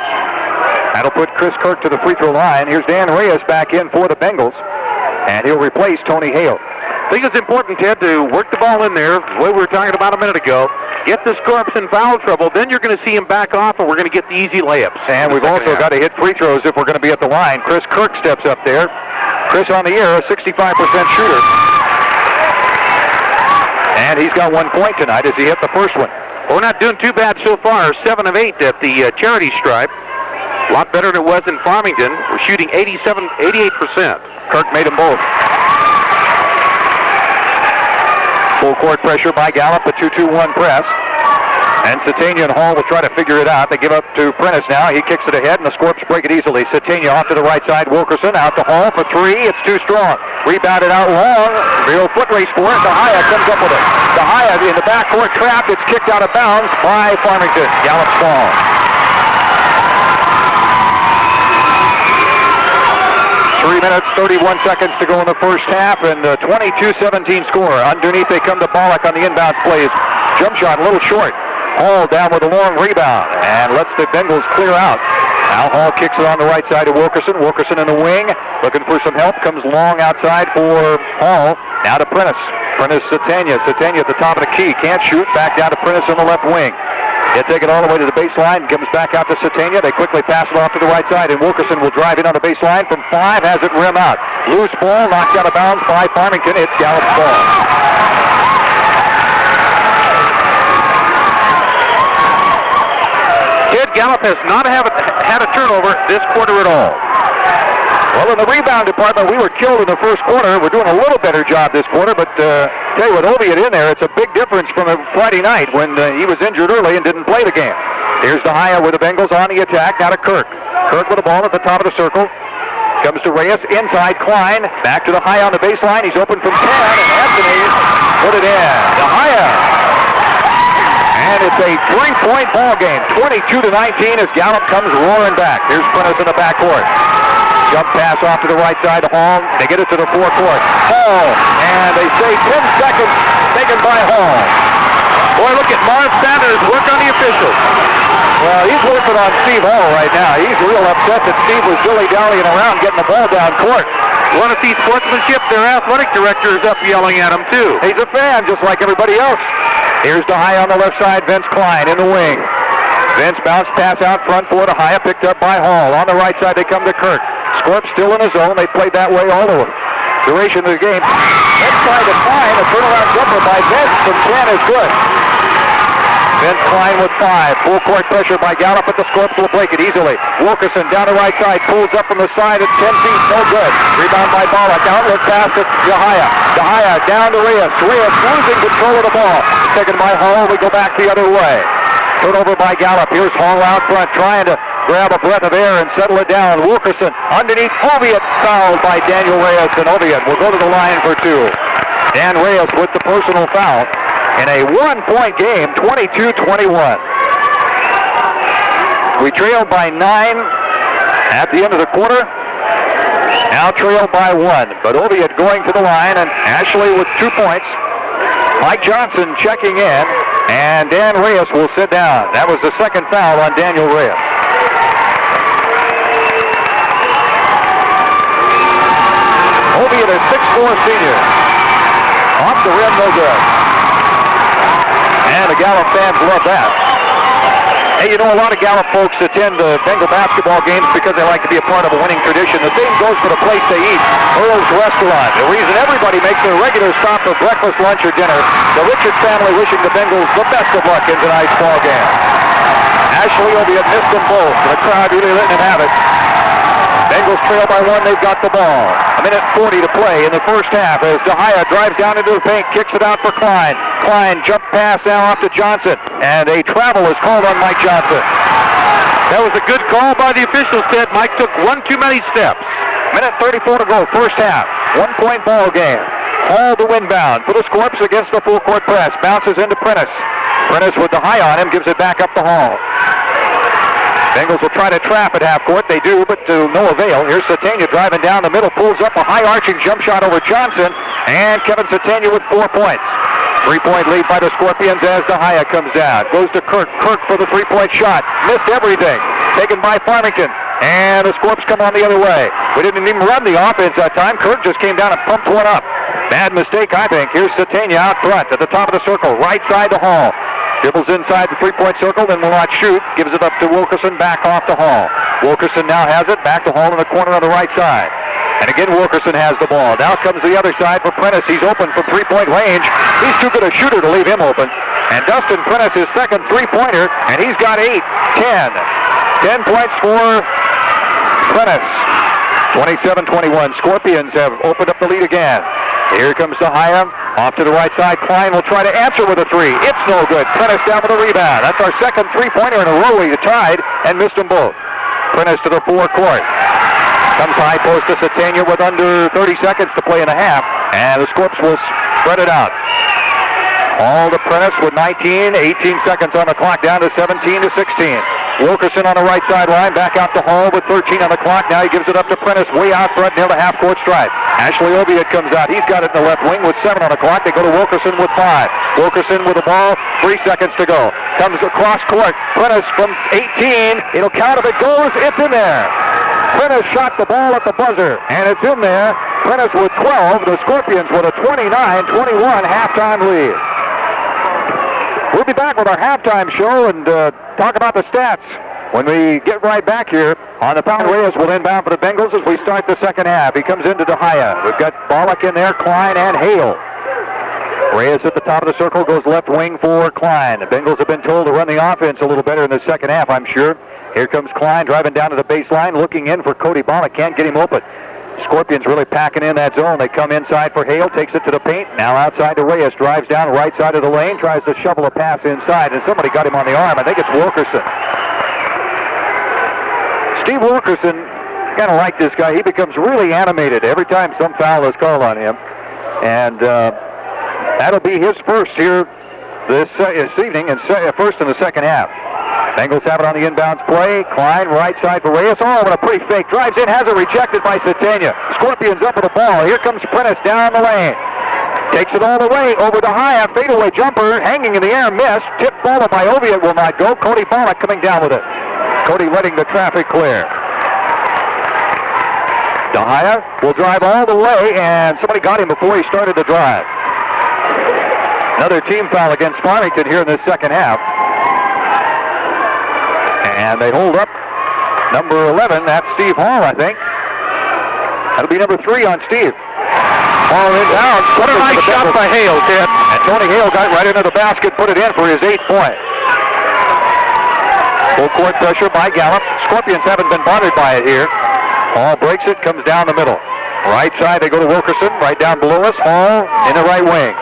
That'll put Chris Kirk to the free throw line. Here's Dan Reyes back in for the Bengals. And he'll replace Tony Hale. I think it's important, Ted, to work the ball in there, the way we were talking about a minute ago. Get the Scorps in foul trouble, then you're going to see him back off, and we're going to get the easy layups. And we've also got to hit free throws if we're going to be at the line. Chris Kirk steps up there. Chris on the air, a 65% shooter. And he's got 1 point tonight as he hit the first one. Well, we're not doing too bad so far. 7 of 8 at the charity stripe. A lot better than it was in Farmington. We're shooting 88%. Kirk made them both. Full court pressure by Gallup, the 2-2-1 press. And Satania and Hall will try to figure it out. They give up to Prentice now. He kicks it ahead, and the Scorps break it easily. Satania off to the right side. Wilkerson out to Hall for 3. It's too strong. Rebounded out long. Real foot race for it. Haya comes up with it. Haya in the backcourt trapped. It's kicked out of bounds by Farmington. Gallup's ball. 3 minutes, 31 seconds to go in the first half, and 22-17 score. Underneath they come to Bollock on the inbounds plays. Jump shot a little short. Hall down with a long rebound and lets the Bengals clear out. Now Hall kicks it on the right side to Wilkerson. Wilkerson in the wing, looking for some help. Comes long outside for Hall. Now to Prentice. Prentice, Satania. Satania at the top of the key. Can't shoot. Back down to Prentice on the left wing. He'll take it all the way to the baseline. Comes back out to Satania. They quickly pass it off to the right side, and Wilkerson will drive in on the baseline from 5. Has it rim out. Loose ball knocked out of bounds by Farmington. It's Gallup's ball. Kid, Gallup has not had a turnover this quarter at all. Well, in the rebound department, we were killed in the first quarter. We're doing a little better job this quarter, but tell you, with Oviatt in there, it's a big difference from Friday night when he was injured early and didn't play the game. Here's the Haya with the Bengals on the attack. Now to Kirk. Kirk with the ball at the top of the circle. Comes to Reyes, inside Klein. Back to the Haya on the baseline. He's open from 10, and Anthony put it in. The Haya. And it's a 3-point ball game. 22-19 as Gallup comes roaring back. Here's Prentice in the backcourt. Jump pass off to the right side to Hall. They get it to the forecourt. Hall, and they say 10 seconds taken by Hall. Boy, look at Marv Sanders work on the officials. Well, he's working on Steve Hall right now. He's real upset that Steve was dilly-dallying around getting the ball down court. You want to see sportsmanship? Their athletic director is up yelling at him, too. He's a fan, just like everybody else. Here's the Haya on the left side, Vince Klein in the wing. Vince bounce pass out front for the Haya, picked up by Hall. On the right side, they come to Kirk. Scorps still in the zone. They played that way all over. Duration of the game. Inside the Klein, a turnaround jumper by Vince from 10 is good. Vince Klein with 5. Full court pressure by Gallup, but the Scorps will break it easily. Wilkerson down the right side, pulls up from the side at 10 feet, no good. Rebound by Bollock, outlet pass to Dahaya. Dahaya down to Reyes. Reyes losing control of the ball. Taken by Hall, we go back the other way. Turnover by Gallup. Here's Hall out front, trying to grab a breath of air and settle it down. Wilkerson underneath Oviatt, fouled by Daniel Reyes, and Oviatt will go to the line for 2. Dan Reyes with the personal foul in a 1-point game, 22-21. We trailed by 9 at the end of the quarter. Now trailed by 1. But Oviatt going to the line, and Ashley with 2 points. Mike Johnson checking in, and Dan Reyes will sit down. That was the second foul on Daniel Reyes. Oviatt, a 6'4" senior. Off the rim, no good. And the Gallup fans love that. Hey, you know, a lot of Gallup folks attend the Bengal basketball games because they like to be a part of a winning tradition. The same goes for the place they eat, Earl's Restaurant. The reason everybody makes their regular stop for breakfast, lunch, or dinner. The Richard family wishing the Bengals the best of luck in tonight's ball game. Ashley Oviatt missed them both. The crowd really letting him have it. Bengals trail by 1, they've got the ball. 1:40 to play in the first half as Dahaya drives down into the paint, kicks it out for Klein. Klein jump pass now off to Johnson, and a travel is called on Mike Johnson. That was a good call by the official. Said Mike took one too many steps. 1:34 to go, first half. 1-point ball game. Hall the inbound for the Scorps against the full court press. Bounces into Prentice. Prentice with the high on him, gives it back up to Hall. Bengals will try to trap at half court. They do, but to no avail. Here's Satania driving down the middle, pulls up a high arching jump shot over Johnson, and Kevin Satania with 4 points. 3-point lead by the Scorpions as Dahaya comes down. Goes to Kirk. Kirk for the 3-point shot. Missed everything. Taken by Farmington. And the Scorps come on the other way. We didn't even run the offense that time. Kirk just came down and pumped one up. Bad mistake, I think. Here's Satania out front at the top of the circle. Right side to Hall. Dribbles inside the 3-point circle, then will not shoot. Gives it up to Wilkerson, back off to Hall. Wilkerson now has it, back to Hall in the corner on the right side. And again, Wilkerson has the ball. Now comes the other side for Prentice. He's open from 3-point range. He's too good a shooter to leave him open. And Dustin Prentice, his second 3-pointer, and he's got 8, 10. 10 points for Prentice. 27-21. Scorpions have opened up the lead again. Here comes Dahaya, off to the right side. Klein will try to answer with a 3. It's no good. Prentice down with a rebound. That's our second 3-pointer in a row. He tied and missed them both. Prentice to the forecourt. Comes high post to Satania with under 30 seconds to play in the half. And the Scorps will spread it out. All to Prentice with 19, 18 seconds on the clock, down to 17 to 16. Wilkerson on the right sideline, back out to Hall with 13 on the clock. Now he gives it up to Prentice, way out front near the half-court stripe. Ashley Oviatt comes out. He's got it in the left wing with 7 on the clock. They go to Wilkerson with 5. Wilkerson with the ball, 3 seconds to go. Comes across court. Prentice from 18. It'll count if it goes. It's in there. Prentice shot the ball at the buzzer, and it's in there. Prentice with 12. The Scorpions with a 29-21 halftime lead. We'll be back with our halftime show and talk about the stats when we get right back here on the pound. Reyes will inbound for the Bengals as we start the second half. He comes into Dahaya. We've got Bollock in there, Klein, and Hale. Reyes at the top of the circle goes left wing for Klein. The Bengals have been told to run the offense a little better in the second half, I'm sure. Here comes Klein driving down to the baseline, looking in for Cody Bollock. Can't get him open. Scorpions really packing in that zone. They come inside for Hale, takes it to the paint. Now outside to Reyes, drives down right side of the lane, tries to shovel a pass inside, and somebody got him on the arm. I think it's Wilkerson. Steve Wilkerson, kind of like this guy. He becomes really animated every time some foul is called on him. And that'll be his first here this evening, and first in the second half. Bengals have it on the inbounds play. Klein right side for Reyes. Oh, what a pretty fake. Drives in, has it rejected by Satania. Scorpions up with the ball. Here comes Prentice down the lane. Takes it all the way over to High. Fadeaway jumper, hanging in the air, missed. Tip ball by Oviatt will not go. Cody Bollock coming down with it. Cody letting the traffic clear. Dahaya will drive all the way, and somebody got him before he started the drive. Another team foul against Farmington here in the second half. And they hold up number 11. That's Steve Hall, I think. That'll be number 3 on Steve. Ball in down. What a nice shot by Hale, Ted. And Tony Hale got right into the basket, put it in for his 8th point. Full court pressure by Gallup. Scorpions haven't been bothered by it here. Hall breaks it, comes down the middle. Right side, they go to Wilkerson, right down below us. Hall in the right wing.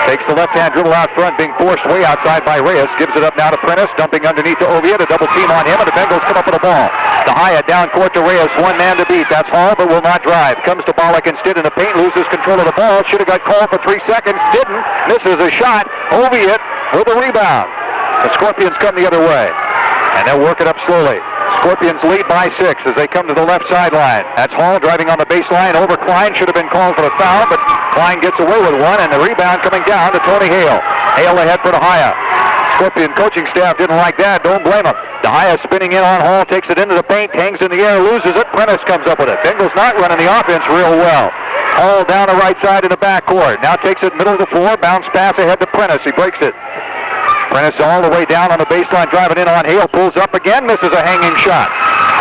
Takes the left-hand dribble out front, being forced way outside by Reyes. Gives it up now to Prentice, dumping underneath to Oviatt. A double team on him, and the Bengals come up with the ball. DeHaya down court to Reyes, one man to beat. That's Hall, but will not drive. Comes to Bollock instead in the paint, loses control of the ball. Should have got called for 3 seconds, didn't. Misses a shot. Oviatt with a rebound. The Scorpions come the other way, and they'll work it up slowly. Scorpions lead by 6 as they come to the left sideline. That's Hall driving on the baseline over Klein. Should have been called for a foul, but Klein gets away with one, and the rebound coming down to Tony Hale. Hale ahead for DeHaya. Scorpion coaching staff didn't like that. Don't blame him. DeHaya spinning in on Hall, takes it into the paint, hangs in the air, loses it. Prentice comes up with it. Bengals not running the offense real well. Hall down the right side in the backcourt. Now takes it middle of the floor, bounce pass ahead to Prentice. He breaks it. Prentice all the way down on the baseline, driving in on Hale, pulls up again, misses a hanging shot.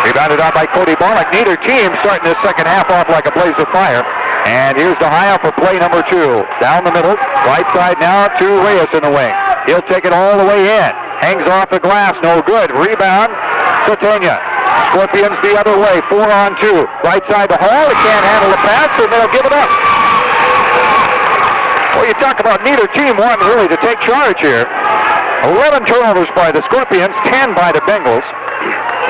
Rebounded out by Cody Bollock. Neither team starting this second half off like a blaze of fire. And here's DeHaya for play number 2. Down the middle, right side now to Reyes in the wing. He'll take it all the way in. Hangs off the glass, no good. Rebound, Satania. Scorpions the other way, 4-on-2. Right side to Hall, he can't handle the pass, and they'll give it up. Well, you talk about neither team wanting really to take charge here. 11 turnovers by the Scorpions, 10 by the Bengals.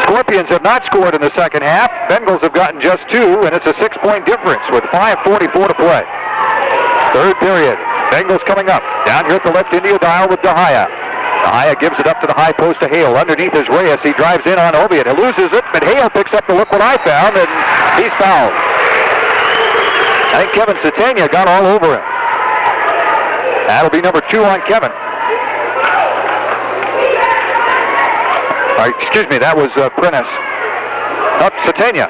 Scorpions have not scored in the second half. Bengals have gotten just 2, and it's a 6-point difference with 5:44 to play. Third period. Bengals coming up. Down here at the left India dial with DeHaya. DeHaya gives it up to the high post to Hale. Underneath is Reyes. He drives in on Oviatt. He loses it, but Hale picks up the look what I found, and he's fouled. I think Kevin Satania got all over him. That'll be number 2 on Kevin. Excuse me, that was Prentice. Up Satania.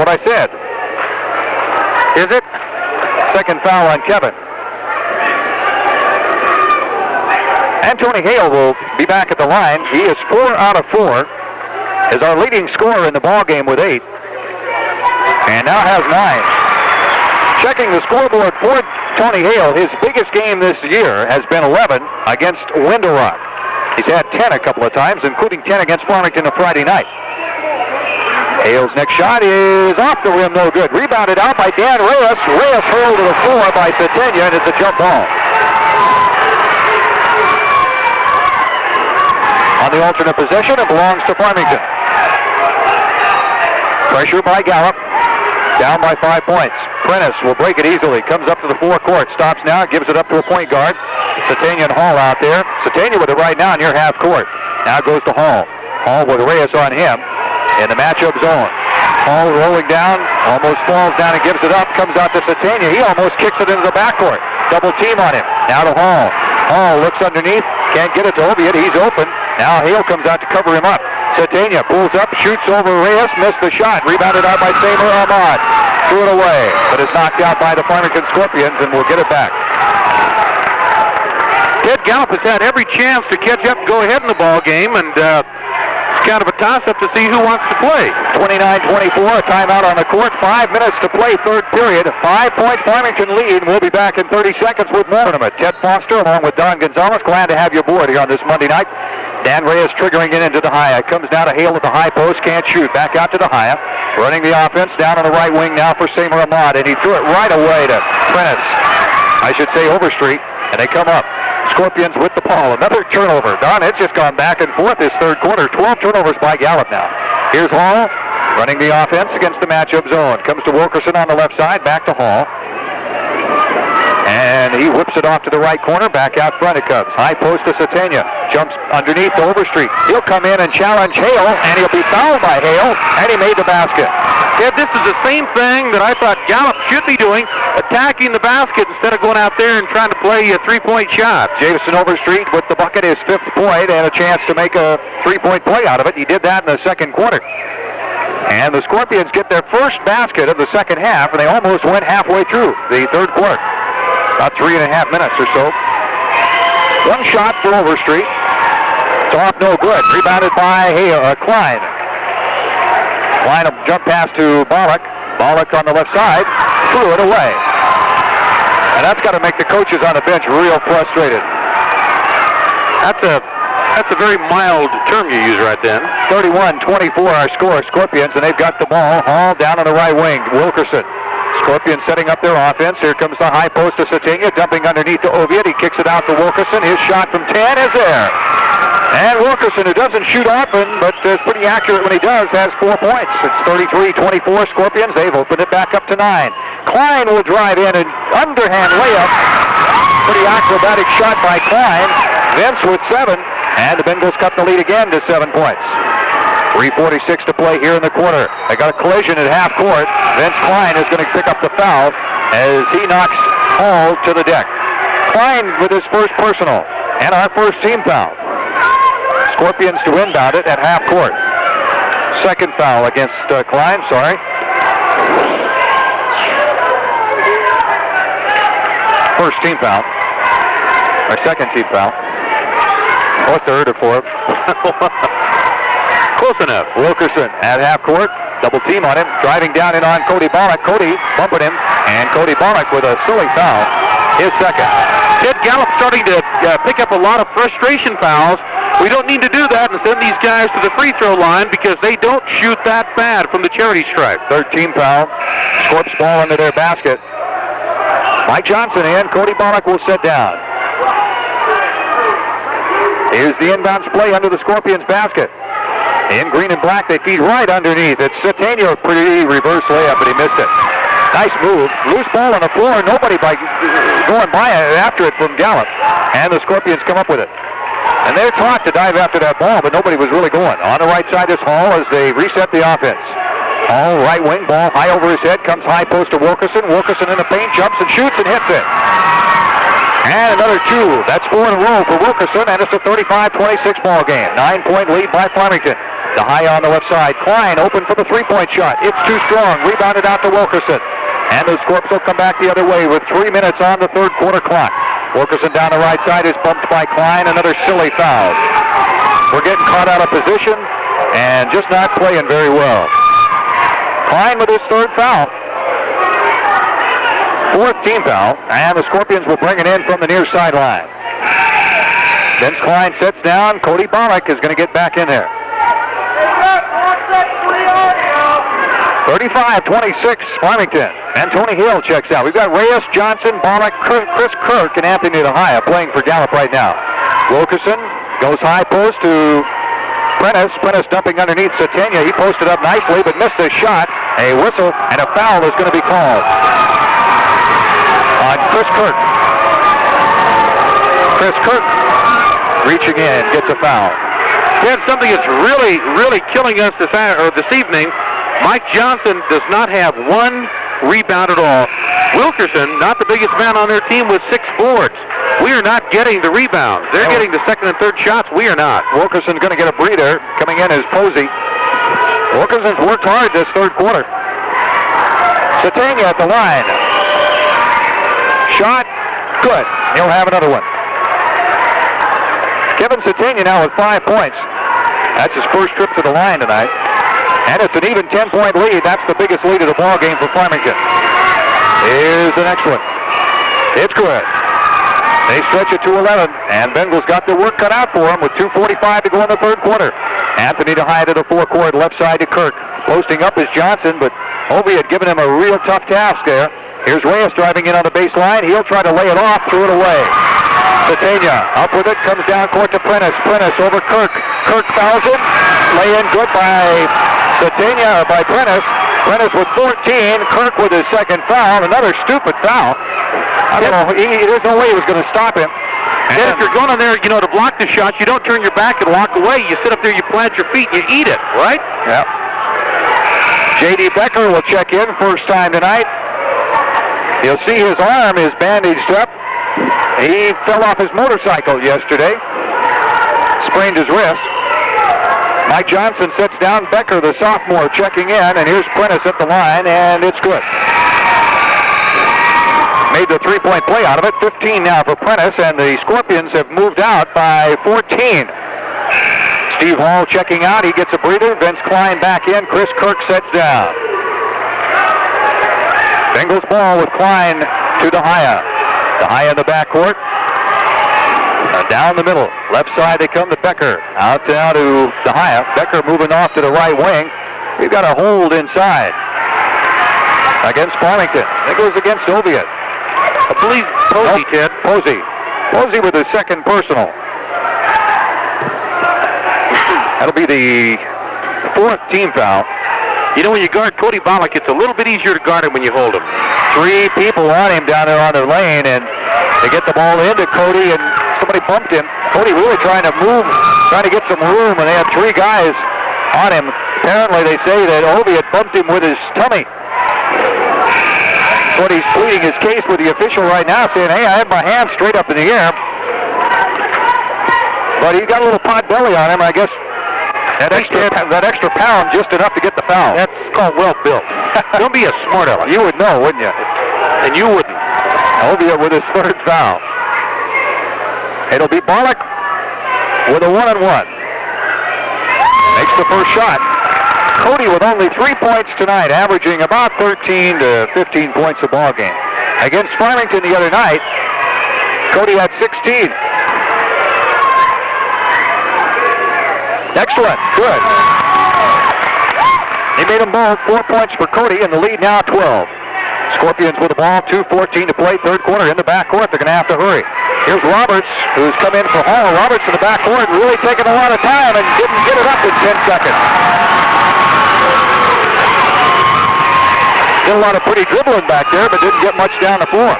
What I said. Is it? Second foul on Kevin. And Tony Hale will be back at the line. He is 4 out of 4. Is our leading scorer in the ball game with 8. And now has 9. Checking the scoreboard for Tony Hale, his biggest game this year has been 11 against Window Rock. He's had 10 a couple of times, including 10 against Farmington on Friday night. Hale's next shot is off the rim, no good. Rebounded out by Dan Reyes. Reyes hurled to the floor by Satania, and it's a jump ball. On the alternate possession, it belongs to Farmington. Pressure by Gallup. Down by 5 points. Prentice will break it easily. Comes up to the forecourt. Stops now. Gives it up to a point guard. Satania and Hall out there. Satania with it right now near half court. Now goes to Hall. Hall with Reyes on him in the matchup zone. Hall rolling down. Almost falls down and gives it up. Comes out to Satania. He almost kicks it into the backcourt. Double team on him. Now to Hall. Hall looks underneath. Can't get it to Oviatt. He's open. Now Hale comes out to cover him up. Satania pulls up, shoots over Reyes, missed the shot. Rebounded out by Seymour Ahmad. Threw it away, but it's knocked out by the Farmington Scorpions, and we'll get it back. Ted Gallup has had every chance to catch up and go ahead in the ball game, and it's kind of a toss-up to see who wants to play. 29-24, a timeout on the court. 5 minutes to play, third period. 5-point Farmington lead. We'll be back in 30 seconds with more tournament. Ted Foster along with Don Gonzalez. Glad to have you aboard here on this Monday night. Dan Reyes triggering it into DeHaya. Comes down to Hale at the high post. Can't shoot. Back out to DeHaya. Running the offense down on the right wing now for Seymour Ahmad. And he threw it right away to Prentice. I should say Overstreet. And they come up. Scorpions with the ball. Another turnover. Don, it's just gone back and forth this third quarter. 12 turnovers by Gallup now. Here's Hall running the offense against the matchup zone. Comes to Wilkerson on the left side. Back to Hall. And he whips it off to the right corner. Back out front it comes. High post to Satania. Jumps underneath to Overstreet. He'll come in and challenge Hale, and he'll be fouled by Hale, and he made the basket. Ted, this is the same thing that I thought Gallup should be doing, attacking the basket instead of going out there and trying to play a three-point shot. Jameson Overstreet with the bucket, his 5th point, and a chance to make a three-point play out of it. He did that in the second quarter. And the Scorpions get their first basket of the second half, and they almost went halfway through the third quarter. About 3.5 minutes or so. One shot for Overstreet. It's off, no good. Rebounded by Klein. Klein a jump pass to Bollock. Bollock on the left side. Threw it away. And that's got to make the coaches on the bench real frustrated. That's a very mild term you use right then. 31-24 our score, Scorpions, and they've got the ball all down on the right wing. Wilkerson. Scorpions setting up their offense. Here comes the high post to Satania, dumping underneath to Oviatt. He kicks it out to Wilkerson. His shot from 10 is there. And Wilkerson, who doesn't shoot often, but is pretty accurate when he does, has 4 points. It's 33-24 Scorpions. They've opened it back up to 9. Klein will drive in an underhand layup. Pretty acrobatic shot by Klein. Vince with 7. And the Bengals cut the lead again to 7 points. 3:46 to play here in the quarter. They got a collision at half court. Vince Klein is going to pick up the foul as he knocks Hall to the deck. Klein with his first personal and our first team foul. Scorpions to inbound it at half court. Second foul against Klein, sorry. First team foul. Or second team foul. Or third or fourth. Close enough. Wilkerson at half court. Double team on him. Driving down in on Cody Bollock. Cody bumping him. And Cody Bollock with a silly foul. His second. Ted Gallup starting to pick up a lot of frustration fouls. We don't need to do that and send these guys to the free throw line because they don't shoot that bad from the charity stripe. Third team foul. Scorps ball into their basket. Mike Johnson and Cody Bollock will sit down. Here's the inbounds play under the Scorpions basket. In green and black, they feed right underneath. It's Satania, pretty reverse layup, but he missed it. Nice move. Loose ball on the floor. Nobody going by after it from Gallup. And the Scorpions come up with it. And they're taught to dive after that ball, but nobody was really going. On the right side is Hall as they reset the offense. Hall, right wing, ball high over his head. Comes high post to Wilkerson. Wilkerson in the paint, jumps and shoots and hits it. And another 2. That's 4 in a row for Wilkerson, and it's a 35-26 ball game. 9-point lead by Farmington. The high on the left side. Klein open for the three-point shot. It's too strong. Rebounded out to Wilkerson. And the Scorps will come back the other way with 3 minutes on the third quarter clock. Wilkerson down the right side is bumped by Klein. Another silly foul. We're getting caught out of position and just not playing very well. Klein with his third foul. Fourth team foul. And the Scorpions will bring it in from the near sideline. Vince Klein sits down. Cody Bollock is going to get back in there. 35-26 Farmington. And Tony Hill checks out. We've got Reyes, Johnson, Bollock, Chris Kirk, and Anthony DeHaya playing for Gallup right now. Wilkerson goes high post to Prentice. Prentice dumping underneath Satania. He posted up nicely but missed his shot. A whistle and a foul is going to be called on Chris Kirk. Chris Kirk reaching in, gets a foul. Ted, something that's really, really killing us this evening. Mike Johnson does not have 1 rebound at all. Wilkerson, not the biggest man on their team, with 6 boards. We are not getting the rebounds. They're getting the second and third shots. We are not. Wilkerson's going to get a breather. Coming in is Posey. Wilkerson's worked hard this third quarter. Satania at the line. Shot. Good. He'll have another one. Kevin Satania now with 5 points. That's his first trip to the line tonight. And it's an even 10-point lead. That's the biggest lead of the ball game for Farmington. Here's the next one. It's good. They stretch it to 11, and Bengals got their work cut out for them with 2:45 to go in the third quarter. Anthony DeHaya to the forecourt, left side to Kirk. Posting up is Johnson, but Ovi had given him a real tough task there. Here's Reyes driving in on the baseline. He'll try to lay it off, threw it away. Satania up with it, comes down court to Prentice. Prentice over Kirk. Kirk fouls him. Lay in good by Satania, by Prentice. Prentice with 14. Kirk with his second foul. Another stupid foul. I don't know. There's no way he was going to stop him. And if you're going on there, to block the shots, you don't turn your back and walk away. You sit up there, you plant your feet, you eat it, right? Yep. J.D. Becker will check in first time tonight. You'll see his arm is bandaged up. He fell off his motorcycle yesterday. Sprained his wrist. Mike Johnson sits down. Becker, the sophomore, checking in. And here's Prentice at the line, and it's good. Made the three-point play out of it. 15 now for Prentice, and the Scorpions have moved out by 14. Steve Hall checking out. He gets a breather. Vince Klein back in. Chris Kirk sets down. Bengals ball with Klein to DeHaya. The high in the backcourt. Down the middle. Left side they come to Becker. Out now to the high. Becker moving off to the right wing. We've got a hold inside against Farmington. That goes against Oviatt. I believe Posey, Ted. Posey with his second personal. That'll be the fourth team foul. You know, when you guard Cody Bollock, it's a little bit easier to guard him when you hold him. 3 people on him down there on the lane, and they get the ball into Cody, and somebody bumped him. Cody really trying to move, trying to get some room, and they had 3 guys on him. Apparently, they say that Oviatt bumped him with his tummy. That's what he's pleading his case with the official right now, saying, hey, I had my hand straight up in the air. But he's got a little pot belly on him, I guess. That extra pound just enough to get the foul. That's called well built. Don't be a smart aleck. You would know, wouldn't you? And you wouldn't. Oviatt with his third foul. It'll be Bollock with a 1-and-1. Makes the first shot. Cody with only 3 points tonight, averaging about 13 to 15 points a ball game. Against Farmington the other night, Cody had 16. Excellent. Good. He made them both. 4 points for Cody, and the lead now 12. Scorpions with the ball. 2:14 to play. Third quarter in the backcourt. They're going to have to hurry. Here's Roberts, who's come in for Hall. Roberts in the backcourt, really taking a lot of time and didn't get it up in 10 seconds. Did a lot of pretty dribbling back there, but didn't get much down the floor.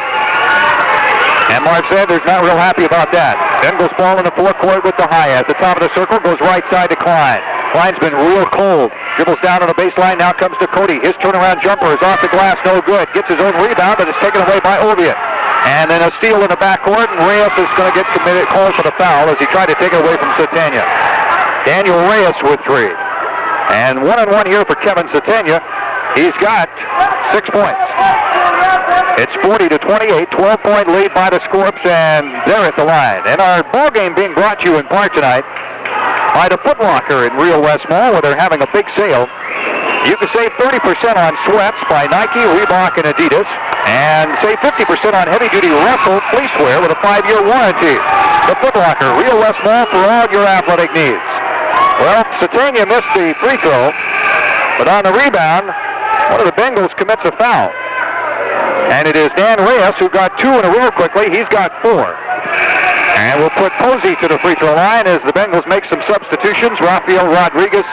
And Mark Sanders not real happy about that. Bengals ball in the forecourt with the high. At the top of the circle, goes right side to Klein. Klein's been real cold. Dribbles down on the baseline, now comes to Cody. His turnaround jumper is off the glass, no good. Gets his own rebound, but it's taken away by Oviatt. And then a steal in the backcourt, and Reyes is going to get called for the foul as he tried to take it away from Satania. Daniel Reyes with 3. And 1-and-1 here for Kevin Satania. He's got 6 points. It's 40-28, 12-point lead by the Scorps, and they're at the line. And our ball game being brought to you in part tonight by the Foot Locker in Real West Mall, where they're having a big sale. You can save 30% on sweats by Nike, Reebok, and Adidas, and save 50% on heavy-duty Russell fleecewear with a 5-year warranty. The Foot Locker, Real West Mall, for all your athletic needs. Well, Satania missed the free throw, but on the rebound, one of the Bengals commits a foul. And it is Dan Reyes who got 2 in a row quickly. He's got 4. And we'll put Posey to the free throw line as the Bengals make some substitutions. Rafael Rodriguez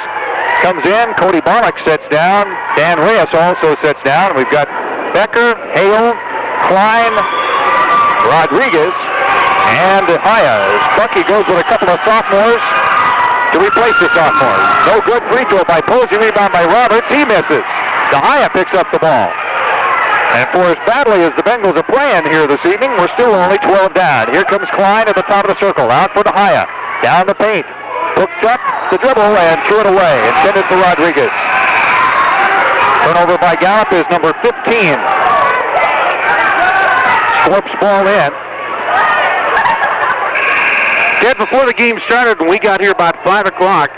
comes in. Cody Bollock sits down. Dan Reyes also sits down. We've got Becker, Hale, Klein, Rodriguez, and Haya. Bucky goes with a couple of sophomores to replace the sophomores. No good free throw by Posey. Rebound by Roberts. He misses. Haya picks up the ball. And for as badly as the Bengals are playing here this evening, we're still only 12 down. Here comes Klein at the top of the circle. Out for the Haya. Down the paint. Hooked up the dribble and threw it away. Intended for Rodriguez. Turnover by Gallup is number 15. Scorps ball in. Ted, before the game started, when we got here about 5 o'clock,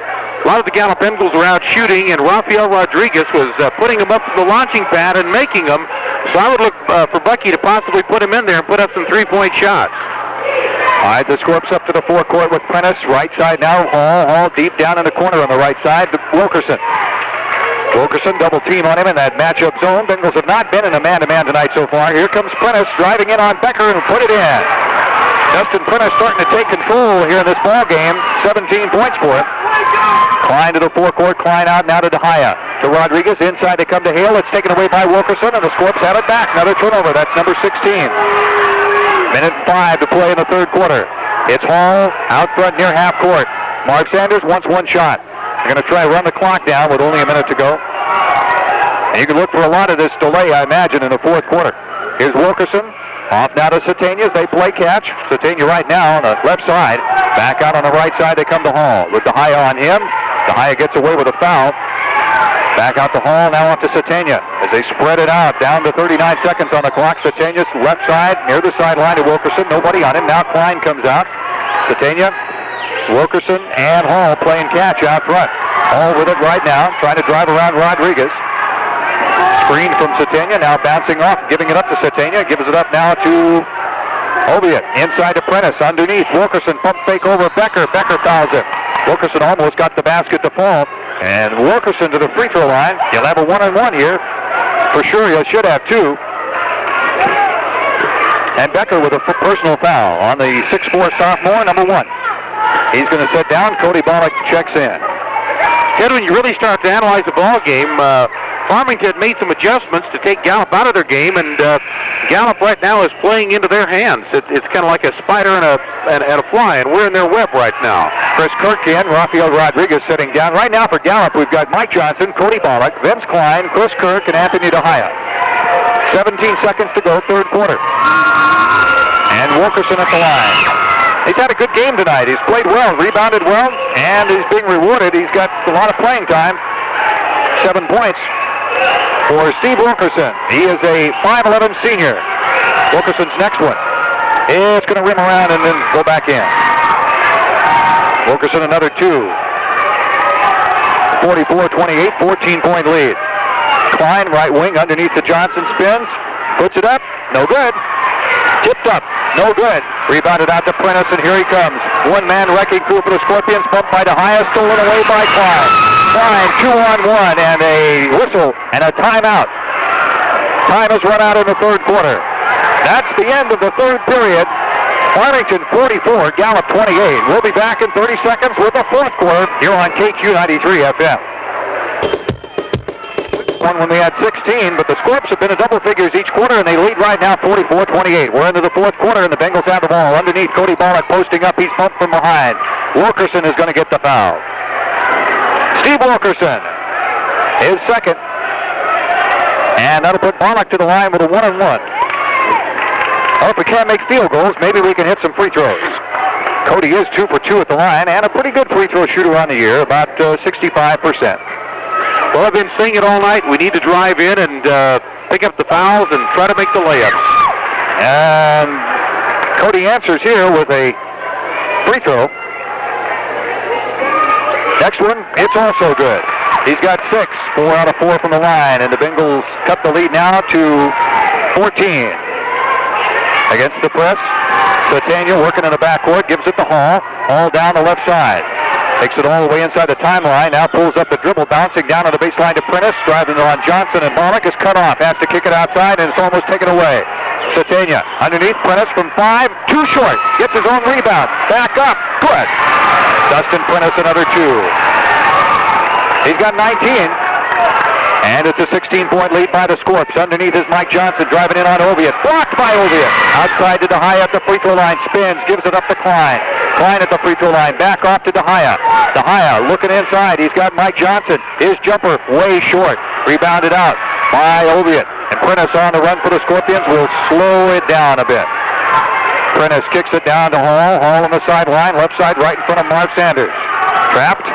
a lot of the Gallup Bengals were out shooting, and Rafael Rodriguez was putting them up to the launching pad and making them. So I would look for Bucky to possibly put him in there and put up some 3-point shots. All right, the Scorps up to the forecourt with Prentice. Right side now, Hall deep down in the corner on the right side. Wilkerson double team on him in that matchup zone. Bengals have not been in a man-to-man tonight so far. Here comes Prentice driving in on Becker and put it in. Justin Prentice starting to take control here in this ball game. 17 points for him. Klein to the forecourt. Klein out now to DeHaya. To Rodriguez. Inside they come to Hale. It's taken away by Wilkerson, and the Scorps have it back. Another turnover. That's number 16. Minute 5 to play in the third quarter. It's Hall out front near half court. Mark Sanders wants one shot. They're going to try to run the clock down with only a minute to go. And you can look for a lot of this delay, I imagine, in the fourth quarter. Here's Wilkerson. Off now to Satania as they play catch. Satania right now on the left side. Back out on the right side, they come to Hall. With DeHaya on him. DeHaya gets away with a foul. Back out to Hall, now off to Satania. As they spread it out, down to 39 seconds on the clock. Satania's left side, near the sideline to Wilkerson. Nobody on him. Now Klein comes out. Satania, Wilkerson, and Hall playing catch out front. Hall with it right now, trying to drive around Rodriguez. Screen from Satania, now bouncing off, giving it up to Satania. Gives it up now to Oviatt inside to Prentice. Underneath, Wilkerson pump fake over Becker. Becker fouls him. Wilkerson almost got the basket to fall. And Wilkerson to the free throw line. He'll have a 1-on-1 here. For sure, he should have 2. And Becker with a personal foul on the 6'4 sophomore, number 1. He's going to sit down. Cody Bollock checks in. Ted, when you really start to analyze the ball game, Farmington made some adjustments to take Gallup out of their game, and Gallup right now is playing into their hands. It's kind of like a spider and a fly, and we're in their web right now. Chris Kirk in, Rafael Rodriguez sitting down. Right now for Gallup, we've got Mike Johnson, Cody Bollock, Vince Klein, Chris Kirk, and Anthony DeHaya. 17 seconds to go, third quarter. And Wilkerson at the line. He's had a good game tonight. He's played well, rebounded well, and he's being rewarded. He's got a lot of playing time. 7 points for Steve Wilkerson. He is a 5'11 senior. Wilkerson's next one. It's going to rim around and then go back in. Wilkerson another 2. 44-28, 14-point lead. Klein, right wing, underneath the Johnson spins. Puts it up. No good. Tipped up. No good. Rebounded out to Prentice, and here he comes. One-man wrecking crew for the Scorpions. Bumped by DeHaya, stolen away by Klein. Klein, 2-on-1, and a whistle and a timeout. Time has run out in the third quarter. That's the end of the third period. Farmington 44, Gallup 28. We'll be back in 30 seconds with the fourth quarter here on KQ 93 FM. One when we had 16, but the Scorps have been in double figures each quarter, and they lead right now 44-28. We're into the fourth quarter, and the Bengals have the ball. Underneath, Cody Bollock posting up. He's bumped from behind. Wilkerson is going to get the foul. Steve Wilkerson is second, and that'll put Bollock to the line with a 1-on-1. Well, if we can't make field goals, maybe we can hit some free throws. Cody is 2 for 2 at the line, and a pretty good free throw shooter on the year, about 65%. Well, I've been saying it all night. We need to drive in and pick up the fouls and try to make the layups. And Cody answers here with a free throw. Next one, it's also good. He's got 6, 4 out of 4 from the line, and the Bengals cut the lead now to 14. Against the press, Satania working in the backcourt, gives it to Hall. Hall down the left side. Takes it all the way inside the timeline. Now pulls up the dribble, bouncing down on the baseline to Prentice. Driving on Johnson, and Bollock is cut off. Has to kick it outside, and it's almost taken away. Satania underneath Prentice from 5. Too short. Gets his own rebound. Back up. Good. Dustin Prentice another 2. He's got 19. And it's a 16-point lead by the Scorps. Underneath is Mike Johnson driving in on Oviatt. Blocked by Oviatt. Outside to DeHaya at the free throw line. Spins. Gives it up to Klein. Klein at the free throw line. Back off to DeHaya. DeHaya looking inside. He's got Mike Johnson. His jumper way short. Rebounded out by Oviatt. And Prentice on the run for the Scorpions will slow it down a bit. Prentice kicks it down to Hall. Hall on the sideline. Left side right in front of Mark Sanders. Trapped.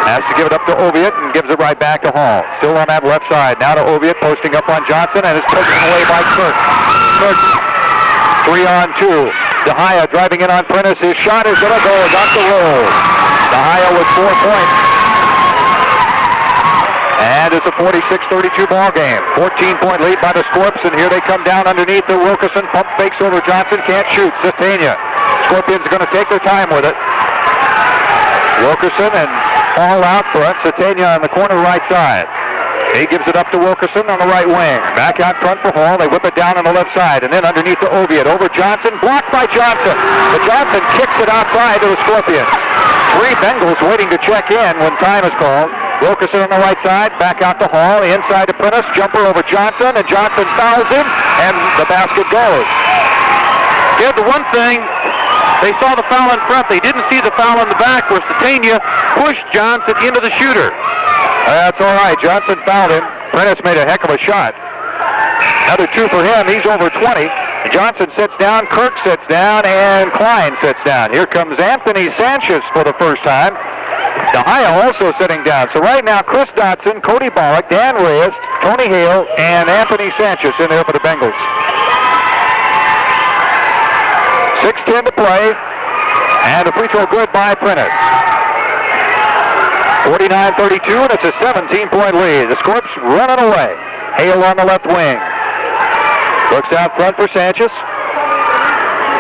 Has to give it up to Oviatt and gives it right back to Hall. Still on that left side. Now to Oviatt, posting up on Johnson, and it's taken away by Kirk. Kirk, 3-on-2. DeHaya driving in on Prentice. His shot is going to go. Got the roll. DeHaya with 4 points. And it's a 46-32 ball game. 14-point lead by the Scorps, and here they come down underneath the Wilkerson. Pump fakes over Johnson. Can't shoot. Satania. Scorpions are going to take their time with it. Wilkerson and all out front. Satania on the corner right side. He gives it up to Wilkerson on the right wing. Back out front for Hall. They whip it down on the left side. And then underneath to Oviatt. Over Johnson. Blocked by Johnson. But Johnson kicks it outside to the Scorpions. 3 Bengals waiting to check in when time is called. Wilkerson on the right side. Back out to Hall. The inside to Prentice. Jumper over Johnson. And Johnson fouls him. And the basket goes. Yeah, the one thing, they saw the foul in front. They didn't see the foul in the back where Satania pushed Johnson into the shooter. That's all right. Johnson fouled him. Prentice made a heck of a shot. Another 2 for him. He's over 20. Johnson sits down. Kirk sits down. And Klein sits down. Here comes Anthony Sanchez for the first time. DeHaya also sitting down. So right now, Chris Dotson, Cody Bollock, Dan Reyes, Tony Hale, and Anthony Sanchez in there for the Bengals. 6:10 to play, and a free throw good by Prentice. 49-32, and it's a 17-point lead. The Scorps running away. Hale on the left wing. Looks out front for Sanchez.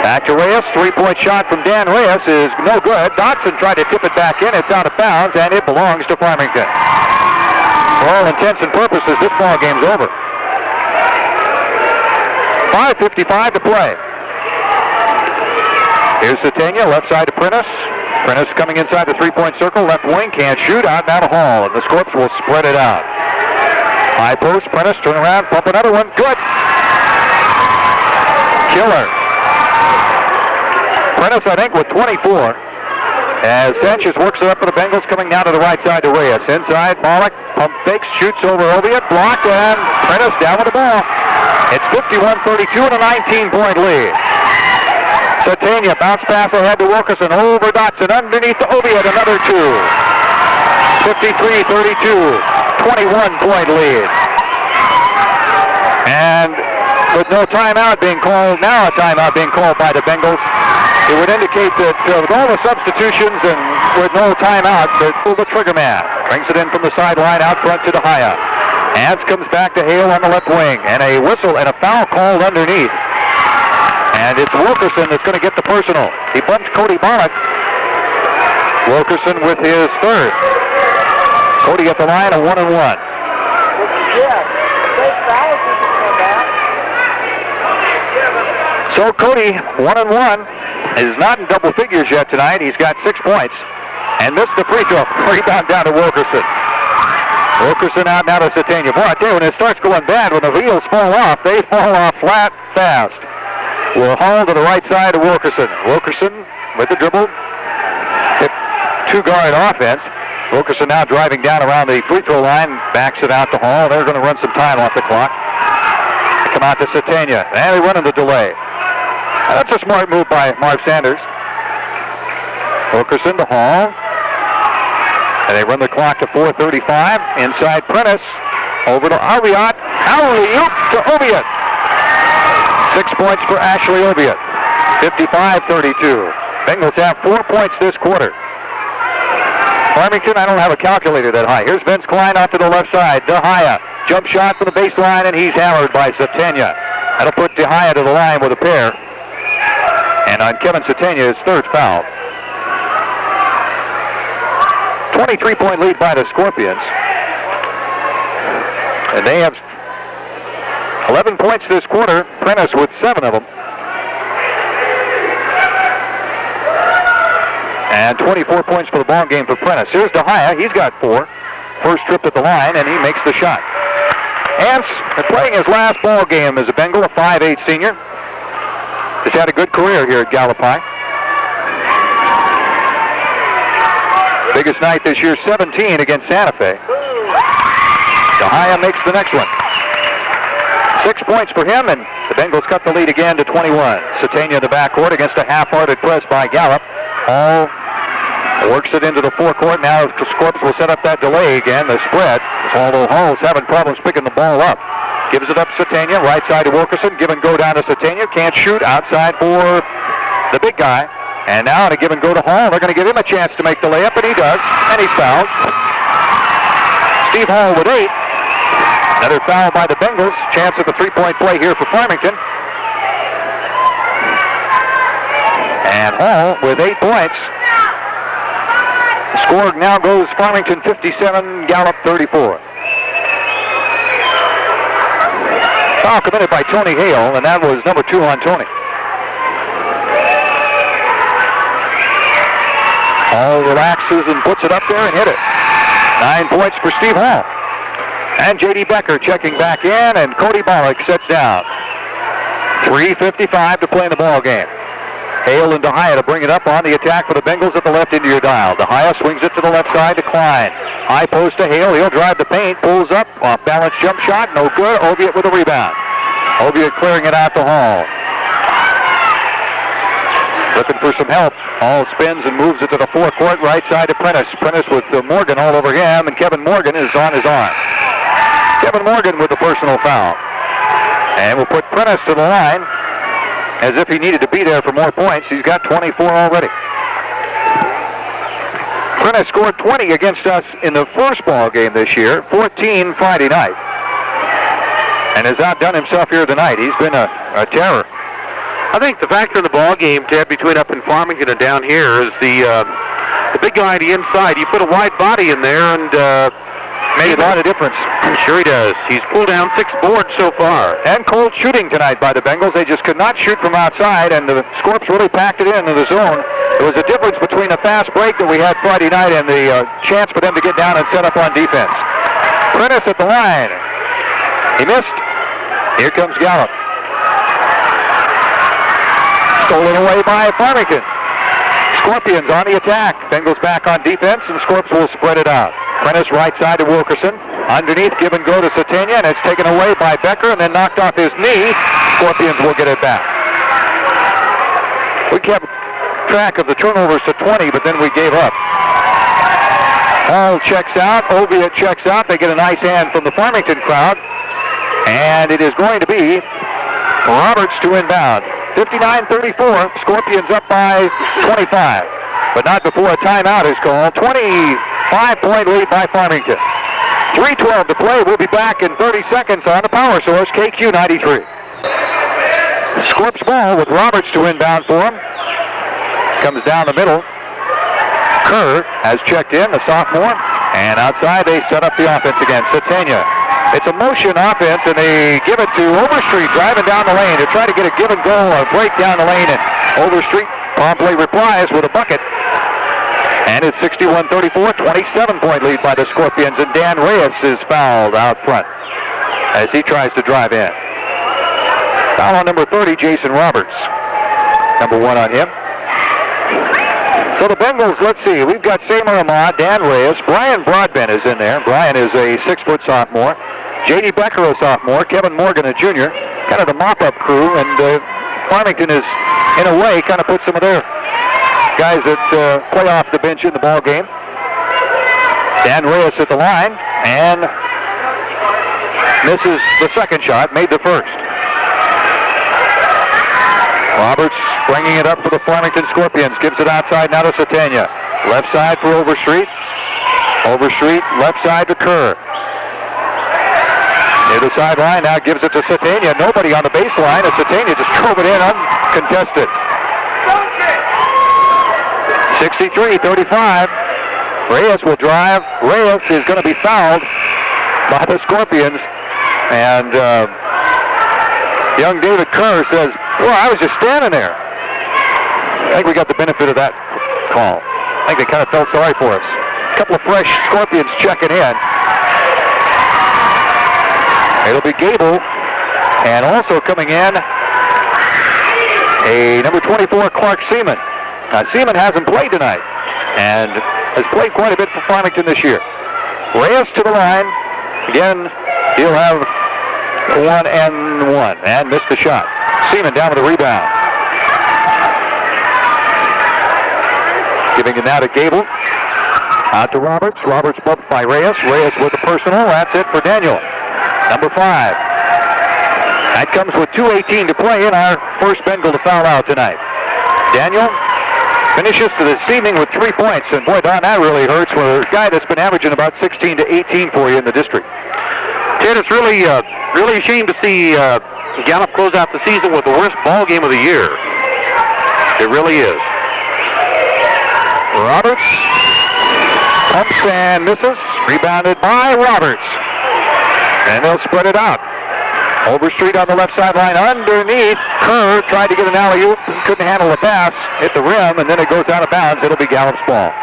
Back to Reyes. Three-point shot from Dan Reyes is no good. Dotson tried to tip it back in. It's out of bounds, and it belongs to Farmington. For all intents and purposes, this ball game's over. 5:55 to play. Here's Satania, left side to Prentice. Prentice coming inside the three-point circle. Left wing, can't shoot. Out and out of Hall, and the Scorps will spread it out. High post, Prentice, turn around, pump another one. Good. Killer. Prentice, I think, with 24. As Sanchez works it up for the Bengals, coming down to the right side to Reyes. Inside, Pollock, pump fakes, shoots over Oviatt, blocked, and Prentice down with the ball. It's 51-32 and a 19-point lead. Satania, bounce pass ahead to Wilkerson, over Dotson, underneath to Oviatt, another two. 53-32, 21-point lead. And with no timeout being called, now a timeout being called by the Bengals, it would indicate that with all the substitutions and with no timeout, that the trigger man brings it in from the sideline out front to DeHaya. Hans comes back to Hale on the left wing, and a whistle and a foul called underneath. And it's Wilkerson that's going to get the personal. He bumped Cody Bollock. Wilkerson with his third. Cody at the line, a 1-and-1. So Cody, 1-and-1, is not in double figures yet tonight. He's got 6 points and missed the free throw. Rebound down to Wilkerson. Wilkerson out now to Satania. Boy, I tell you, when it starts going bad, when the wheels fall off, they fall off flat fast. Will haul to the right side of Wilkerson. Wilkerson with the dribble. Two-guard offense. Wilkerson now driving down around the free throw line. Backs it out to Hall. They're going to run some time off the clock. Come out to Satania. And they run in the delay. That's a smart move by Marv Sanders. Wilkerson to Hall. And they run the clock to 4:35. Inside Prentice. Over to Oviatt. Alley-oop to Oviatt. 6 points for Ashley Oviatt. 55-32. Bengals have 4 points this quarter. Farmington, I don't have a calculator that high. Here's Vince Klein out to the left side. DeHaya. Jump shot from the baseline, and he's hammered by Satania. That'll put DeHaya to the line with a pair. And on Kevin Satania, his third foul. 23-point lead by the Scorpions. And they have 11 points this quarter. Prentice with 7 of them. And 24 points for the ball game for Prentice. Here's DeHaya. He's got 4. First trip at the line, and he makes the shot. Ants playing his last ball game as a Bengal, a 5'8 senior. He's had a good career here at Gallup High. Biggest night this year, 17 against Santa Fe. DeHaya makes the next one. 6 points for him, and the Bengals cut the lead again to 21. Satania in the backcourt against a half-hearted press by Gallup. Hall works it into the forecourt. Now the Scorps will set up that delay again, the spread. Although Hall's having problems picking the ball up. Gives it up Satania, right side to Wilkerson. Give and go down to Satania. Can't shoot. Outside for the big guy. And now to give and go to Hall. They're going to give him a chance to make the layup, and he does. And he's fouled. Steve Hall with 8. Another foul by the Bengals. Chance at the three-point play here for Farmington. And Hall with 8 points. The score now goes Farmington 57, Gallup 34. Foul committed by Tony Hale, and that was number 2 on Tony. Hall relaxes and puts it up there and hit it. 9 points for Steve Hall. And J.D. Becker checking back in, and Cody Bollock sets down. 3:55 to play in the ball game. Hale and DeHaya to bring it up on the attack for the Bengals at the left end of your dial. DeHaya swings it to the left side to Klein. High post to Hale. He'll drive the paint. Pulls up. Off balance jump shot. No good. Oviatt with a rebound. Oviatt clearing it out to Hall. Looking for some help. Hall spins and moves it to the forecourt. Right side to Prentice. Prentice with Morgan all over him. And Kevin Morgan is on his arm. Kevin Morgan with the personal foul. And we'll put Prentice to the line as if he needed to be there for more points. He's got 24 already. Prentice scored 20 against us in the first ball game this year, 14 Friday night. And has outdone himself here tonight. He's been a terror. I think the factor in the ball game, Ted, between up in Farmington and down here is the big guy on the inside. You put a wide body in there and made a lot of difference. Sure he does. He's pulled down 6 boards so far. And cold shooting tonight by the Bengals. They just could not shoot from outside, and the Scorps really packed it into the zone. There was a difference between the fast break that we had Friday night and the chance for them to get down and set up on defense. Prentice at the line. He missed. Here comes Gallup. Stolen away by Farmington. Scorpions on the attack. Bengals back on defense, and Scorps will spread it out. Prentice right side to Wilkerson. Underneath, give and go to Satania, and it's taken away by Becker and then knocked off his knee. Scorpions will get it back. We kept track of the turnovers to 20, but then we gave up. Hall checks out. Oviatt checks out. They get a nice hand from the Farmington crowd. And it is going to be Roberts to inbound. 59-34. Scorpions up by 25. But not before a timeout is called. 25-point lead by Farmington. 3:12 to play. We'll be back in 30 seconds on the Power Source, KQ 93. Scorps ball with Roberts to inbound for him. Comes down the middle. Kerr has checked in, the sophomore. And outside they set up the offense again. Satania. It's a motion offense, and they give it to Overstreet driving down the lane to try to get a give and go or a break down the lane. And Overstreet promptly replies with a bucket. And it's 61-34, 27-point lead by the Scorpions, and Dan Reyes is fouled out front as he tries to drive in. Foul on number 30, Jason Roberts. Number 1 on him. So the Bengals, let's see, we've got Seymour Ahmad, Dan Reyes, Brian Broadbent is in there. Brian is a 6-foot sophomore. J.D. Becker, a sophomore. Kevin Morgan, a junior. Kind of the mop-up crew, and Farmington is, in a way, kind of put some of their guys that play off the bench in the ball game. Dan Reyes at the line, and misses the second shot, made the first. Roberts bringing it up for the Farmington Scorpions, gives it outside now to Satania. Left side for Overstreet. Overstreet, left side to Kerr. Near the sideline, now gives it to Satania. Nobody on the baseline, and Satania just drove it in uncontested. 63-35. Reyes will drive. Reyes is going to be fouled by the Scorpions. And young David Kerr says, well, I was just standing there. I think we got the benefit of that call. I think they kind of felt sorry for us. A couple of fresh Scorpions checking in. It'll be Gable. And also coming in, a number 24, Clark Seaman. Seaman hasn't played tonight and has played quite a bit for Farmington this year. Reyes to the line. Again, he'll have 1 and 1 and missed the shot. Seaman down with the rebound. Giving it now to Gable. Out to Roberts. Roberts bumped by Reyes. Reyes with the personal. That's it for Daniel. Number 5. That comes with 2:18 to play in our first Bengal to foul out tonight. Daniel finishes to this evening with 3 points, and boy, Don, that really hurts for a guy that's been averaging about 16 to 18 for you in the district. Ted, it's really a shame to see Gallup close out the season with the worst ball game of the year. It really is. Roberts pumps and misses. Rebounded by Roberts. And they'll spread it out. Overstreet on the left sideline underneath. Kerr tried to get an alley-oop, couldn't handle the pass, hit the rim, and then it goes out of bounds. It'll be Gallup's ball.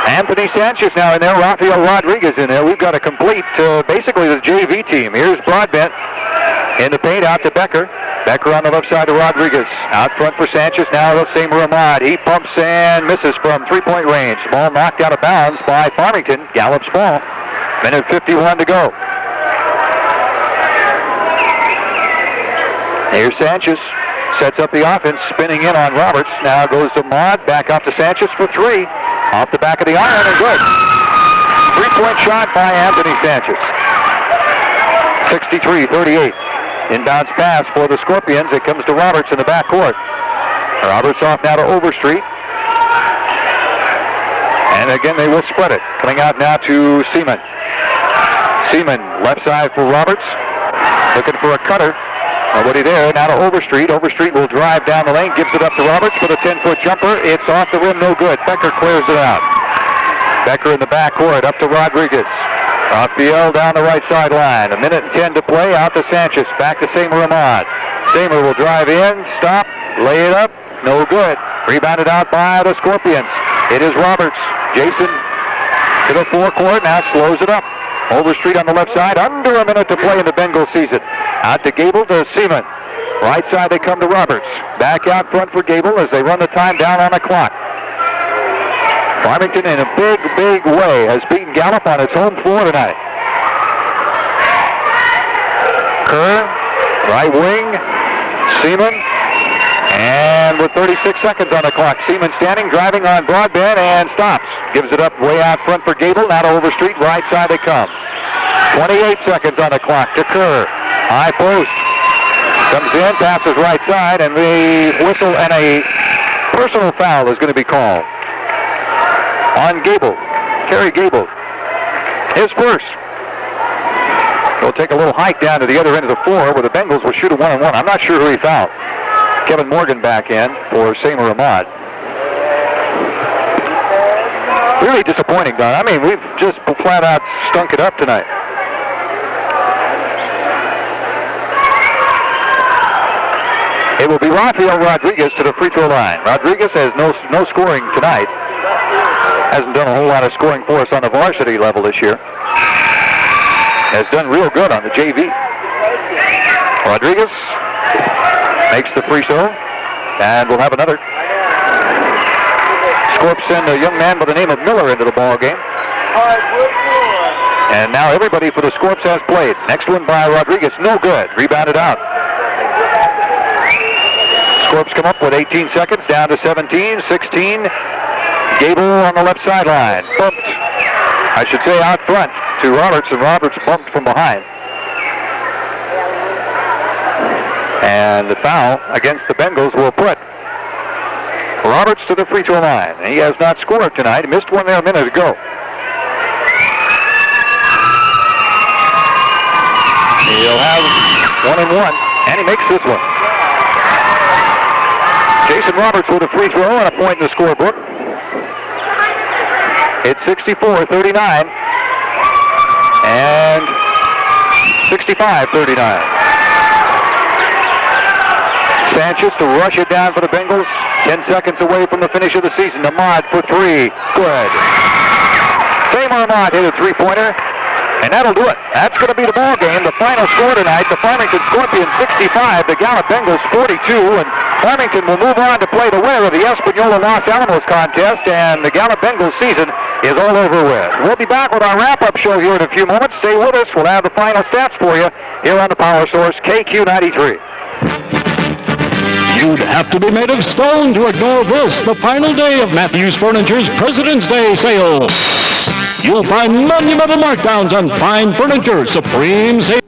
Anthony Sanchez now in there, Rafael Rodriguez in there. We've got a complete, basically the JV team. Here's Broadbent in the paint, out to Becker. Becker on the left side to Rodriguez. Out front for Sanchez, now to Seymour Ahmad. He pumps and misses from three-point range. Ball knocked out of bounds by Farmington. Gallup's ball. Minute 51 to go. Here's Sanchez. Sets up the offense, spinning in on Roberts. Now goes to Ahmad, back off to Sanchez for 3. Off the back of the iron and good. 3-point shot by Anthony Sanchez. 63-38. Inbounds pass for the Scorpions. It comes to Roberts in the backcourt. Roberts off now to Overstreet. And again, they will spread it. Coming out now to Seaman. Seaman, left side for Roberts. Looking for a cutter. Nobody there. Now to Overstreet. Overstreet will drive down the lane. Gives it up to Roberts for the 10-foot jumper. It's off the rim. No good. Becker clears it out. Becker in the backcourt. Up to Rodriguez. Raphael down the right sideline. 1:10 to play. Out to Sanchez. Back to Seymour Ahmad. Seymour will drive in. Stop. Lay it up. No good. Rebounded out by the Scorpions. It is Roberts. Jason to the forecourt. Now slows it up. Overstreet on the left side. Under a minute to play in the Bengals season. Out to Gable to Seaman. Right side they come to Roberts. Back out front for Gable as they run the time down on the clock. Farmington in a big, big way has beaten Gallup on its home floor tonight. Kerr, right wing, Seaman, and with 36 seconds on the clock, Seaman standing, driving on Broadbent, and stops. Gives it up way out front for Gable, now to Overstreet, right side they come. 28 seconds on the clock to Kerr. High post. Comes in, passes right side, and the whistle and a personal foul is going to be called on Gable. Terry Gable. His first. He'll take a little hike down to the other end of the floor where the Bengals will shoot a 1-on-1. I'm not sure who he fouled. Kevin Morgan back in for Seymour Ahmad. Really disappointing, Don. I mean, we've just flat out stunk it up tonight. It will be Rafael Rodriguez to the free throw line. Rodriguez has no scoring tonight. Hasn't done a whole lot of scoring for us on the varsity level this year. Has done real good on the JV. Rodriguez makes the free throw, and we'll have another. Scorps send a young man by the name of Miller into the ball game. And now everybody for the Scorps has played. Next one by Rodriguez, no good. Rebounded out. Scorps come up with 18 seconds, down to 17, 16. Gable on the left sideline. Bumped, I should say, out front to Roberts, and Roberts bumped from behind. And the foul against the Bengals will put Roberts to the free throw line. He has not scored tonight. He missed one there a minute ago. He'll have 1 and 1, and he makes this one. Jason Roberts with a free throw and a point in the scorebook. It's 64-39 and 65-39. Sanchez to rush it down for the Bengals. 10 seconds away from the finish of the season. Ahmad for three. Good. Seymour Ahmad hit a three-pointer, and that'll do it. That's going to be the ball game. The final score tonight, the Farmington Scorpions 65, the Gallup Bengals 42, and Farmington will move on to play the winner of the Espanola Los Alamos contest, and the Gallup Bengals season is all over with. We'll be back with our wrap-up show here in a few moments. Stay with us. We'll have the final stats for you here on the Power Source KQ93. You'd have to be made of stone to ignore this, the final day of Matthews Furniture's President's Day sale. You'll find monumental markdowns on fine furniture, supreme sale.